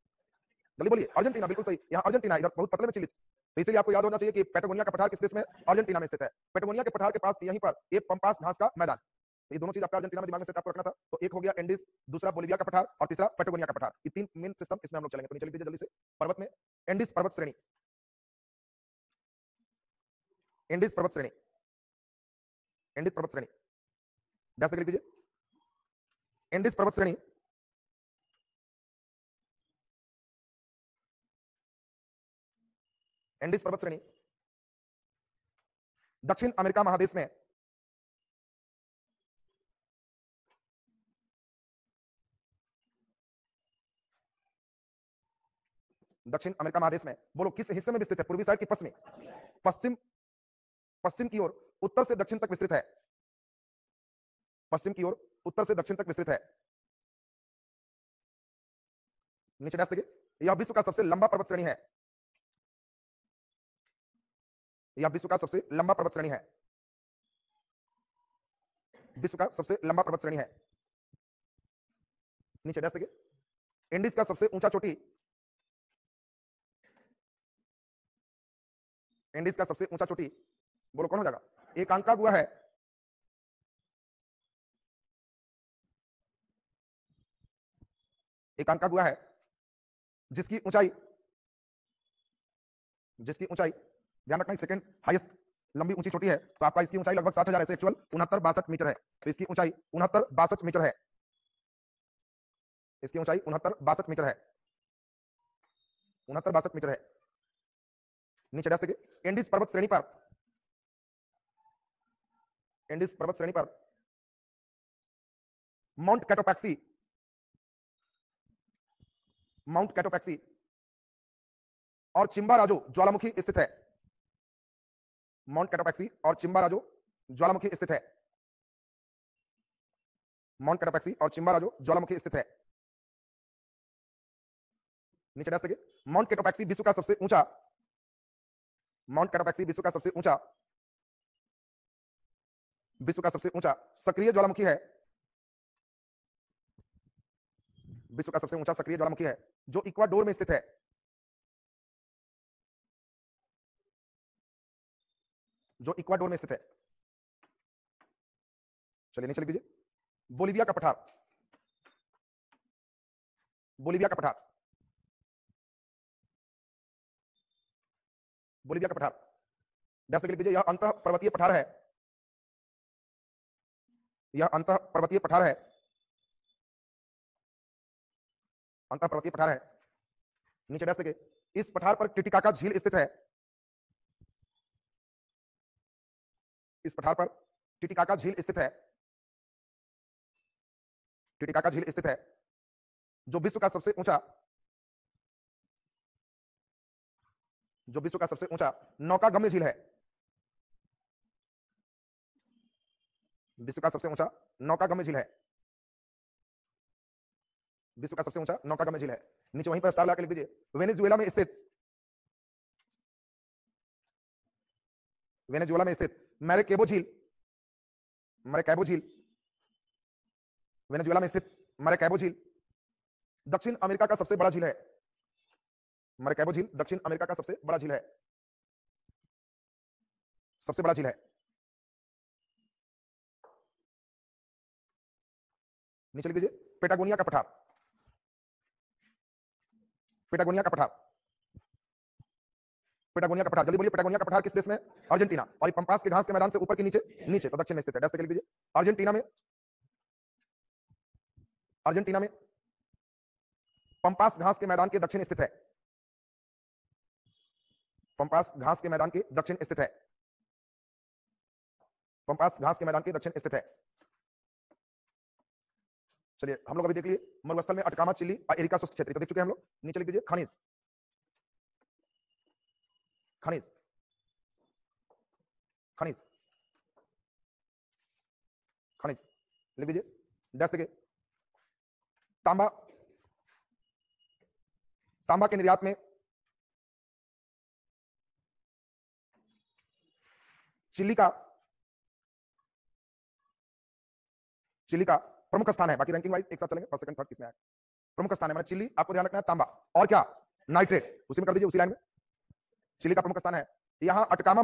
जल्दी बोलिए। अर्जेंटीना, बिल्कुल सही। यहाँ अर्जेंटीना, इधर बहुत पतले में चिल्लित। तो इसलिए आपको याद होना चाहिए कि पेटागोनिया का पठार किस देश में? अर्जेंटीना में स्थित है। पेटागोनिया के पठार के पास यहीं पर एक पंपास घास का मैदान। ये दोनों चीज आपका अर्जेंटीना में दिमाग में सेट आपको रखना था। तो एक हो गया एंडीज, दूसरा बोलीविया का पठार और तीसरा पेटागोनिया का पठार। ये तीन मेन सिस्टम इसमें हम लोग चलेंगे। तो नीचे लिख दीजिए जल्दी से पर्वत में एंडीज पर्वत श्रेणी। एंडीज पर्वत श्रेणी, एंडीज पर्वत श्रेणी डैश लिख दीजिए। एंडीज पर्वत श्रेणी एंडीज पर्वत श्रेणी दक्षिण अमेरिका महादेश में दक्षिण अमेरिका महादेश में बोलो किस हिस्से में विस्तृत है? पूर्वी साइड की पश्चिमी? पश्चिम, पश्चिम की ओर उत्तर से दक्षिण तक विस्तृत है। पश्चिम की ओर उत्तर से दक्षिण तक विस्तृत है। नीचे डैश देखिए। यह विश्व का सबसे लंबा पर्वत श्रेणी है। यह विश्व का सबसे लंबा पर्वत श्रेणी है। विश्व का सबसे लंबा पर्वत श्रेणी है। नीचे डैश देखिए। एंडीज का सबसे ऊंचा चोटी, एंडीज का सबसे ऊंचा चोटी बोलो कौन हो जाएगा? एकांकागुआ है। एकांकागुआ है जिसकी ऊंचाई, जिसकी ऊंचाई ध्यान रखना सेकंड हाईएस्ट लंबी ऊंची चोटी है। तो आपका इसकी ऊंचाई लगभग 7000 है, एक्चुअल 69-62 मीटर है। तो इसकी ऊंचाई 69-62 मीटर है। इसकी ऊंचाई 69-62 मीटर है। 69-62 मीटर है। नीचे डैश देखिए। एंडीज पर्वत श्रेणी पर, एंडीज पर्वत श्रेणी पर माउंट कैटोपैक्सी, माउंट कैटोपैक्सी और चिंबाराजो ज्वालामुखी स्थित है। माउंट कैटोपैक्सी और चिंबाराजो ज्वालामुखी स्थित है। माउंट कैटोपैक्सी और चिंबाराजो ज्वालामुखी स्थित है। नीचे डैश देखिए। माउंट कैटोपैक्सी विश्व का सबसे ऊंचा, माउंट कैटोपैक्सी विश्व का सबसे ऊंचा, विश्व का सबसे ऊंचा सक्रिय ज्वालामुखी है। विश्व का सबसे ऊंचा सक्रिय ज्वालामुखी है जो इक्वाडोर में स्थित है। जो इक्वाडोर में स्थित है। चलिए नीचे लिख दीजिए। बोलीविया का पठार, बोलीविया का पठार, बोलीविया का पठार डैश लिख दीजिए। यह अंतः पर्वतीय पठार है। यह अंतः पर्वतीय पठार है। अंतः पर्वतीय पठार है। नीचे डैश देखिए। इस पठार पर टिटिकाका झील स्थित है। इस पठार पर टिटिकाका झील स्थित है। टिटिकाका झील स्थित है, जो विश्व का सबसे ऊंचा नौकागम्य झील है। विश्व का सबसे ऊंचा नौकागम्य झील है। विश्व का सबसे ऊंचा नौकागम्य झील है। नीचे वहीं पर स्टार लगा के लिख दीजिए, वेनेजुएला में स्थित मैरेकैबो झील। वेनेजुएला में स्थित मैरेकैबो झील दक्षिण अमेरिका का सबसे बड़ा झील है। मैरेकैबो झील दक्षिण अमेरिका का सबसे बड़ा झील है। सबसे बड़ा झील है। नीचे लिख दीजिए, पेटागोनिया का पठार। पेटागोनिया का पठार। पेटागोनिया का पठार, जल्दी बोलिए, पेटागोनिया का पठार किस देश में? अर्जेंटीना। और ये पंपास के घास के मैदान से ऊपर की नीचे तो दक्षिण में स्थित है। लिख दीजिए, अर्जेंटीना में पंपास घास के मैदान के दक्षिण स्थित है। पंपास घास के मैदान के दक्षिण स्थित है। पंपास घास के मैदान के दक्षिण स्थित है। चलिए हम लोग अभी देख लिए मरुस्थल में अटकामा, चिली और एरिका शुष्क क्षेत्र तो देख चुके हैं हम लोग। नीचे लिख दीजिए, खनिज। खनिज खनिज खनिज लिख दीजिए, डैश देखिए, तांबा। तांबा के निर्यात में चिली का प्रमुख स्थान है। बाकी रैंकिंग वाइज एक साथ चलेंगे, फर्स्ट सेकंड थर्ड किसमें आए। प्रमुख स्थान है मतलब चिली, आपको ध्यान रखना है, तांबा और क्या, नाइट्रेट, उसी में कर दीजिए, उसी लाइन में चिली का प्रमुख स्थान है। यहां अटकामा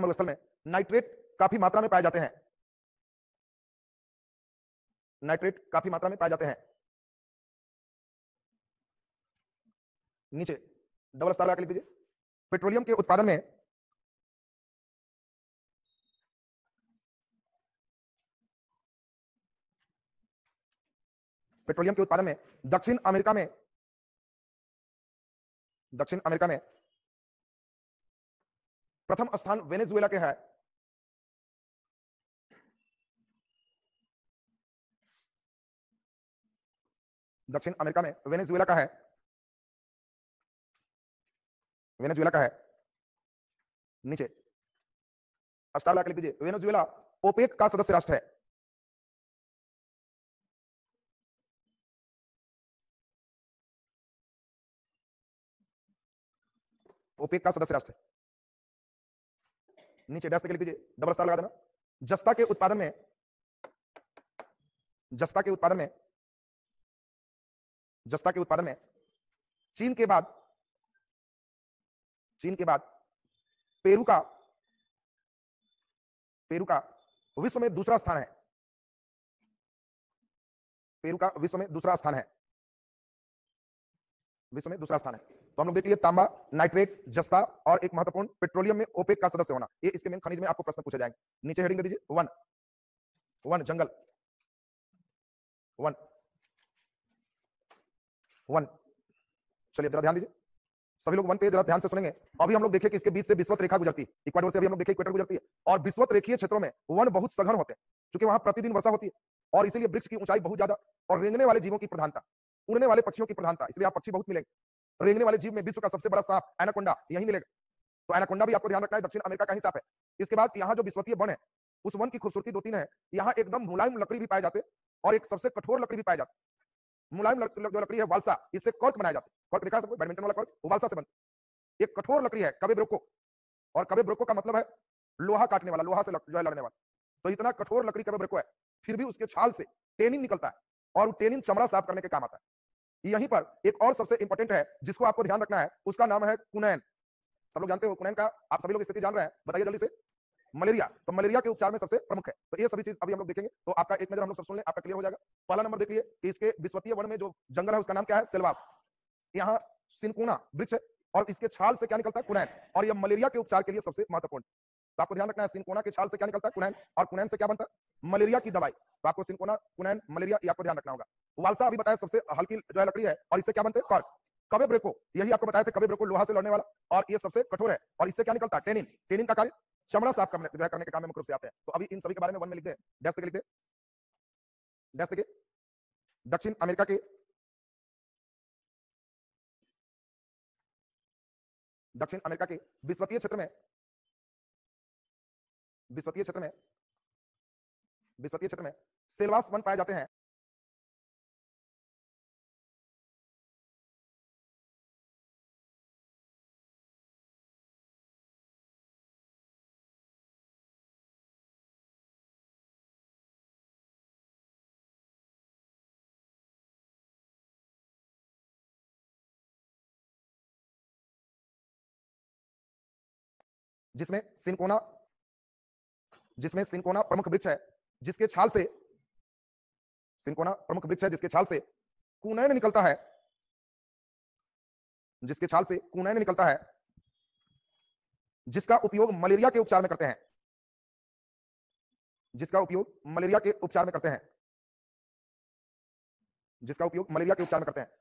मरुस्थल में नाइट्रेट काफी मात्रा में पाए जाते हैं। नाइट्रेट काफी मात्रा में पाए जाते हैं। नीचे डबल स्टार लगा के लिख दीजिए, पेट्रोलियम के उत्पादन में दक्षिण अमेरिका में प्रथम स्थान वेनेजुएला के है। दक्षिण अमेरिका में वेनेजुएला का है। नीचे स्टार लगा के लिख दीजिए, वेनेजुएला ओपेक का सदस्य राष्ट्र है। ओपेक का सदस्य राष्ट्र है। नीचे डैश के लिख दीजिए, डबल स्टार लगा देना। जस्ता के उत्पादन में चीन के बाद पेरू का विश्व में दूसरा स्थान है। तो हम लोग देख लिए तांबा, नाइट्रेट, जस्ता और एक महत्वपूर्ण पेट्रोलियम में ओपेक का सदस्य होना। ये इसके मेन खनिज में आपको प्रश्न पूछे जाएंगे। नीचे हेडिंग दे दीजिए, वन जंगल। चलिए जरा ध्यान दीजिए, सभी लोग वन पे जरा ध्यान से सुनेंगे। अभी हम लोग देखें कि इसके बीच से विषुवत रेखा गुजरती है, इक्वाडोर से अभी हम लोग देखें इक्वेटर गुजरती है, और विषुवत रेखीय क्षेत्रों में वन बहुत सघन होते हैं, क्योंकि वहां प्रतिदिन वर्षा होती है और इसीलिए वृक्ष की ऊंचाई बहुत ज्यादा, और रेंगने वाले जीवों की प्रधानता, उड़ने वाले पक्षियों की प्रधानता, इसलिए आप पक्षी बहुत मिलेंगे। रेंगने वाले जीव में विश्व का सबसे बड़ा सांप एनाकोंडा यही मिलेगा, तो एनाकोंडा भी आपको ध्यान रखना है, दक्षिण अमेरिका का ही सांप है। इसके बाद यहाँ जो विश्वतीय वन है, उस वन की खूबसूरती दो तीन है। यहाँ एकदम मुलायम लकड़ी भी पाए जाते और एक सबसे कठोर लकड़ी भी पाए जाते। मुलायम जो लकड़ी है वालसा, इससे कॉर्क बनाया जाता है। कॉर्क देखा सबको, बैडमिंटन वाला कॉर्क, वो वालसा से बनता है। एक कठोर लकड़ी है कबे ब्रोको, और कबे ब्रोको का मतलब है लोहा काटने वाला, लोहा से जो है लड़ने वाला। तो इतना कठोर लकड़ी कबे ब्रोको है, फिर भी उसके छाल से टेनिन निकलता है, और टेनिन चमड़ा साफ करने के काम आता है। यहीं पर एक और सबसे इंपॉर्टेंट है जिसको आपको ध्यान रखना है, उसका नाम है कुनैन। सब लोग जानते हो कुनैन का, आप सभी लोग स्थिति जान रहे हैं, बताइए जल्दी से। मलेरिया, तो मलेरिया के उपचार में सबसे प्रमुख है। तो ये सभी चीज अभी हम लोग देखेंगे, तो आपका एक नजर हम लोग सब सुन लें, आपका क्लियर हो जाएगा। पहला नंबर देखिए कि इसके विश्वतीय वन में जो जंगल है उसका नाम क्या है, सेल्वास। यहाँ सिनकोना वृक्ष है और इसके छाल से क्या निकलता है, कुनैन, और यह मलेरिया के उपचार के लिए सबसे महत्वपूर्ण। तो आपको ध्यान रखना है, सिनकोना के छाल से क्या निकलता है, कुनैन, और कुनैन से क्या बनता है, मलेरिया की दवाई। तो आपको सिनकोना, कुनैन, मलेरिया, ये आपको ध्यान रखना होगा। वालसा अभी बताया सबसे हल्की जो है लकड़ी है, और इससे क्या बनते हैं, कॉर्क। कवे ब्रेको, यही आपको बताया था, कवे ब्रेको लोहा से लड़ने वाला, और ये सबसे कठोर है। और इससे क्या निकलता है? टेनिन। टेनिन का कार्य चमड़ा साफ करने के काम में मुख्य रूप से आते हैं। तो अभी इन सभी के बारे में वन में लिख दे, डैश लिख दे, डैश के दक्षिण अमेरिका के विश्वकीय क्षेत्र में सेलवास वन पाए जाते हैं। जिसमें सिनकोना प्रमुख वृक्ष है, जिसके छाल से कुनैन निकलता है, जिसका उपयोग मलेरिया के उपचार में करते हैं,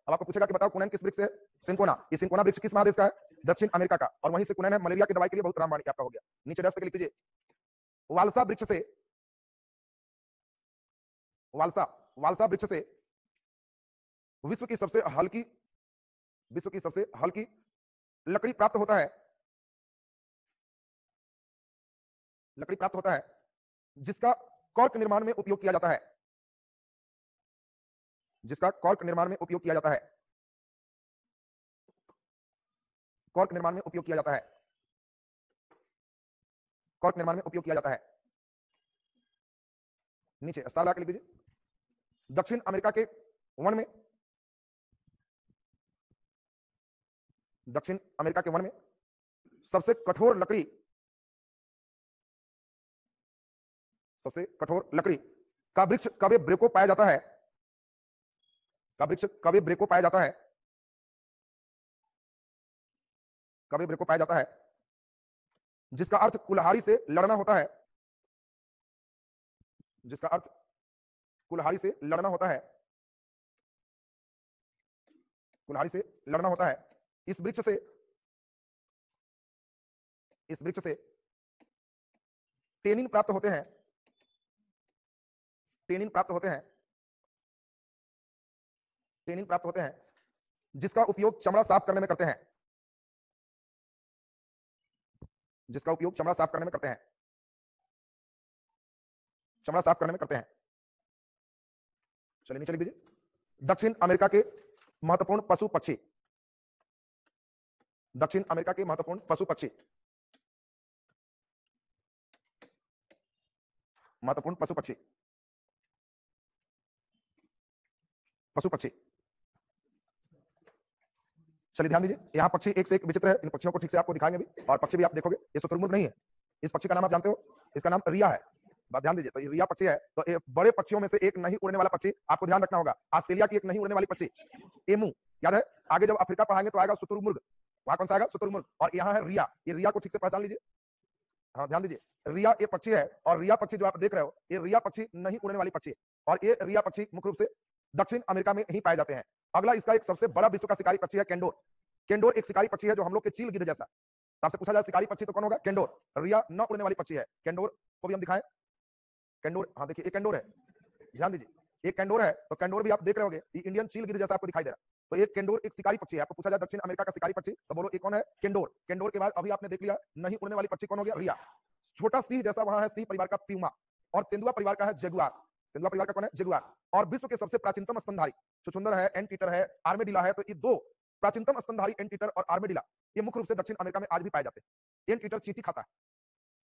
अब आपको पूछेगा कि बताओ कुनैन किस वृक्ष से है? सिनकोना। ये सिनकोना वृक्ष किस महादेश का है? दक्षिण अमेरिका का। और वहीं से कुनैन है, मलेरिया की दवाई के लिए बहुत रामबाण आपका हो गया। नीचे डैश करके लिख दीजिए, वालसा वृक्ष से विश्व की सबसे हल्की लकड़ी प्राप्त होता है, जिसका कॉर्क निर्माण में उपयोग किया जाता है, कॉर्क निर्माण में उपयोग किया जाता है। नीचे स्टार लगा के लिख दीजिए, दक्षिण अमेरिका के वन में सबसे कठोर लकड़ी का वृक्ष कवे ब्रेको पाया जाता है, जिसका अर्थ कुल्हाड़ी से लड़ना होता है, इस वृक्ष से टेनिन प्राप्त होते हैं, जिसका उपयोग चमड़ा साफ करने में करते हैं, चलिए नीचे लिख दीजिए, दक्षिण अमेरिका के महत्वपूर्ण पशु पक्षी, चलिए ध्यान दीजिए, यहाँ पक्षी एक से एक विचित्र है। इन पक्षियों को ठीक से आपको दिखाएंगे भी, और पक्षी भी आप देखोगे, ये शुतुरमुर्ग नहीं है। इस पक्षी का नाम आप जानते हो, इसका नाम रिया है। बात ध्यान दीजिए, तो ये रिया पक्षी है। तो ये बड़े पक्षियों में से एक नहीं उड़ने वाला पक्षी आपको ध्यान रखना होगा। ऑस्ट्रेलिया की एक नहीं उड़ने वाली पक्षी एमू, याद है? आगे जब अफ्रीका पढ़ाएंगे तो आएगा शुतुरमुर्ग, वहां कौन सा आएगा? शुतुरमुर्ग। और यहाँ है रिया, ये रिया को ठीक से पहचान लीजिए। हाँ ध्यान दीजिए, रिया ये पक्षी है, और रिया पक्षी जो आप देख रहे हो, ये रिया पक्षी नहीं उड़ने वाली पक्षी है, और ये रिया पक्षी मुख्य रूप से दक्षिण अमेरिका में ही पाए जाते हैं। अगला इसका एक सबसे बड़ा विश्व का शिकारी पक्षी है केंडोर। केंडोर एक शिकारी पक्षी है जो हम लोग के चील गिद्ध जैसा। आपसे पूछा जाए शिकारी पक्षी तो कौन होगा? केंडोर। रिया न उड़ने वाली पक्षी है। केंडोर को भी हम दिखाएं, केंडोर, हाँ देखिए, एक केंडोर है, ध्यान दीजिए, एक केंडोर है। तो केंडोर भी आप देख रहे होंगे, ये इंडियन चील गिद्ध जैसा आपको दिखाई दे रहा है। तो एक केंडोर एक शिकारी पक्षी है। आपको पूछा जाए दक्षिण अमेरिका का शिकारी पक्षी, तो बोलो ये कौन है? केंडोर। केंडोर के बाद अभी आपने देख लिया नहीं उड़ने वाली पक्षी कौन हो गया? रिया। छोटा सिंह जैसा वहां है सिंह परिवार का प्यूमा, और तेंदुआ परिवार का है जगुआर। तेंदुआ परिवार का कौन है? जगुआर। और विश्व के सबसे प्राचीनतम स्तनधारी छुछुंदर है, एंटीटर है, आर्मेडिला है। तो ये दो प्राचीनतम स्तनधारी एंटीटर और आर्मेडिला, ये मुख्य रूप से दक्षिण अमेरिका में आज भी पाए जाते हैं। एंटीटर चींटी खाता है,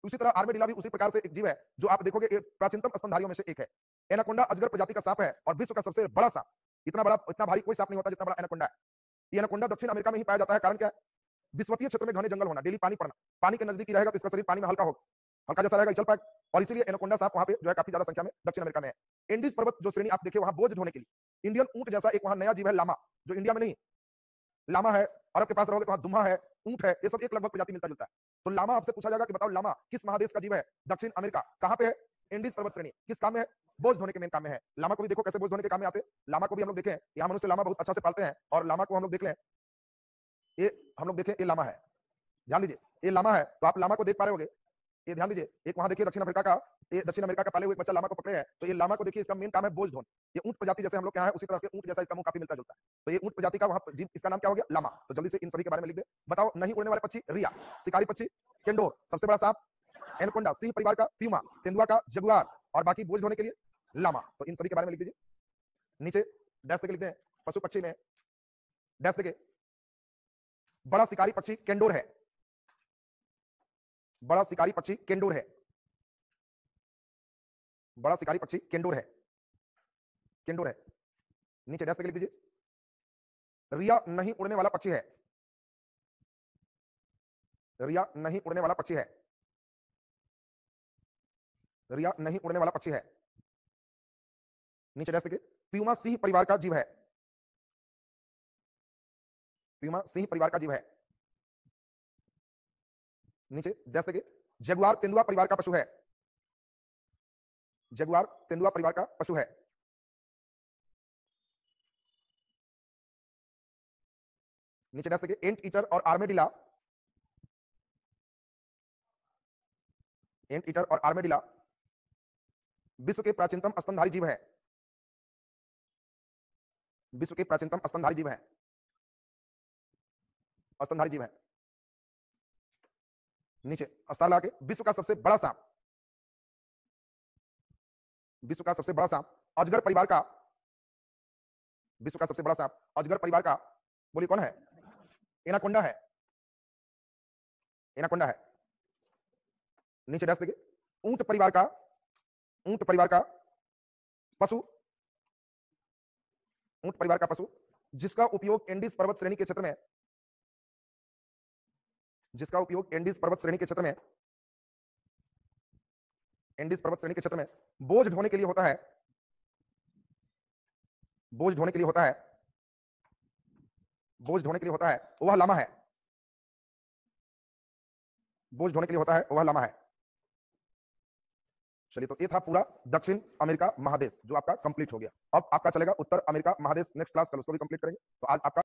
उसी तरह आर्मेडिला भी उसी प्रकार से एक जीव है जो आप देखोगे प्राचीनतम स्तनधारियों में से एक है। एनाकोंडा अजगर प्रजाति का सांप है, और विश्व का सबसे बड़ा सांप। इतना भारी कोई सांप नहीं होता जितना बड़ा एनाकोंडा है। ये एनाकोंडा दक्षिण अमेरिका में ही पाया जाता है। कारण क्या है? विश्वकीय क्षेत्र में घने जंगल होना, डेली पानी पड़ना, पानी के नजदीक रहेगा तो इसका शरीर पानी में हल्का जैसा रहेगा, चल पाएगा, और इसीलिए एनाकोंडा सांप वहां पे जो है काफी ज्यादा संख्या में दक्षिण अमेरिका में है। इंडीज पर्वत जो श्रेणी आप देखिए, वहां बोझ ढोने के लिए इंडियन ऊंट जैसा एक वहां नया जीव है, लामा, जो इंडिया में नहीं। लामा है, अरब के पास रहोगे तो वहां दुम्हा है, ऊंट है, ये सब एक लगभग प्रजाति मिलता जुलता है। तो लामा आपसे पूछा जाएगा कि बताओ लामा किस महादेश का जीव है? दक्षिण अमेरिका। कहां पे है? इंडीज पर्वत श्रेणी। किस काम में है? बोझ ढोने के मेन काम में है। लामा को भी देखो कैसे बोझ ढोने के काम में आते हैं। लामा को भी हम लोग देखें, यहाँ मनुष्य लामा बहुत अच्छा से पालते हैं, और लामा को हम लोग देख लें ये हम लोग देखें, ये लामा है, ध्यान दीजिए, ये लामा है, तो आप लामा को देख पा रहे होगे। ये ध्यान दीजिए, एक वहां देखिए दक्षिण अफ्रीका का, ये दक्षिण अमेरिका का पाले हुए एक बच्चा लामा को पकड़े है, तो ये लामा को देखिए, इसका मेन काम है बोझ ढोना। ये ऊंट प्रजाति जैसे हम लोग क्या है, उसी तरह के ऊंट जैसा इसका मुंह काफी मिलता जुलता है। तो ये ऊंट प्रजाति का वहां जीव, इसका नाम क्या हो गया, लामा। तो जल्दी से इन सभी के बारे में लिख दे। बताओ, नहीं उड़ने वाले पक्षी रिया, शिकारी पक्षी केंडोर, सबसे बड़ा सांप एनाकोंडा, सिंह परिवार का प्यूमा, तेंदुआ का जगुआर, और बाकी बोझ ढोने के लिए लामा। तो इन सभी के बारे में लिख दीजिए। नीचे डैश देके लिखते हैं, पशु पक्षी में डैश देके, बड़ा शिकारी पक्षी केंडोर है, बड़ा शिकारी पक्षी केंडोर है, बड़ा शिकारी पक्षी केंडोर है, केंडोर है। नीचे डैश देके लिख दीजिए, रिया नहीं उड़ने वाला पक्षी है, रिया नहीं उड़ने वाला पक्षी है, रिया नहीं उड़ने वाला पक्षी है। नीचे डैश देके, प्यूमा सिंह परिवार का जीव है, प्यूमा सिंह परिवार का जीव है। नीचे डैश देके, जगुआर तेंदुआ परिवार का पशु है, जगुआर तेंदुआ परिवार का पशु है। नीचे डैश देके, एंट ईटर और आर्मेडिला, एंट ईटर और आर्मेडिला विश्व के प्राचीनतम स्तनधारी जीव है, विश्व के प्राचीनतम स्तनधारी जीव है, स्तनधारी जीव है। नीचे स्टार लगा के, विश्व का सबसे बड़ा सांप, विश्व का सबसे बड़ा सांप अजगर परिवार का, विश्व का सबसे बड़ा सांप अजगर परिवार का, बोलिए कौन है, एनाकोंडा है, एनाकोंडा है। नीचे डैश देखिए, ऊंट परिवार का, ऊंट परिवार का पशु, ऊंट परिवार का पशु जिसका उपयोग एंडीज पर्वत श्रेणी के क्षेत्र में, जिसका उपयोग एंडीज पर्वत श्रेणी के क्षेत्र में, एंडीज पर्वत श्रेणी के क्षेत्र में बोझ ढोने के लिए होता है, बोझ ढोने के लिए होता है, बोझ ढोने के लिए होता है, वह लामा है, बोझ ढोने के लिए होता है वह लामा है। चलिए, तो ये था पूरा दक्षिण अमेरिका महादेश जो आपका कंप्लीट हो गया। अब आपका चलेगा उत्तर अमेरिका महादेश, नेक्स्ट क्लास कल उसको भी कंप्लीट करेंगे। तो आज आपका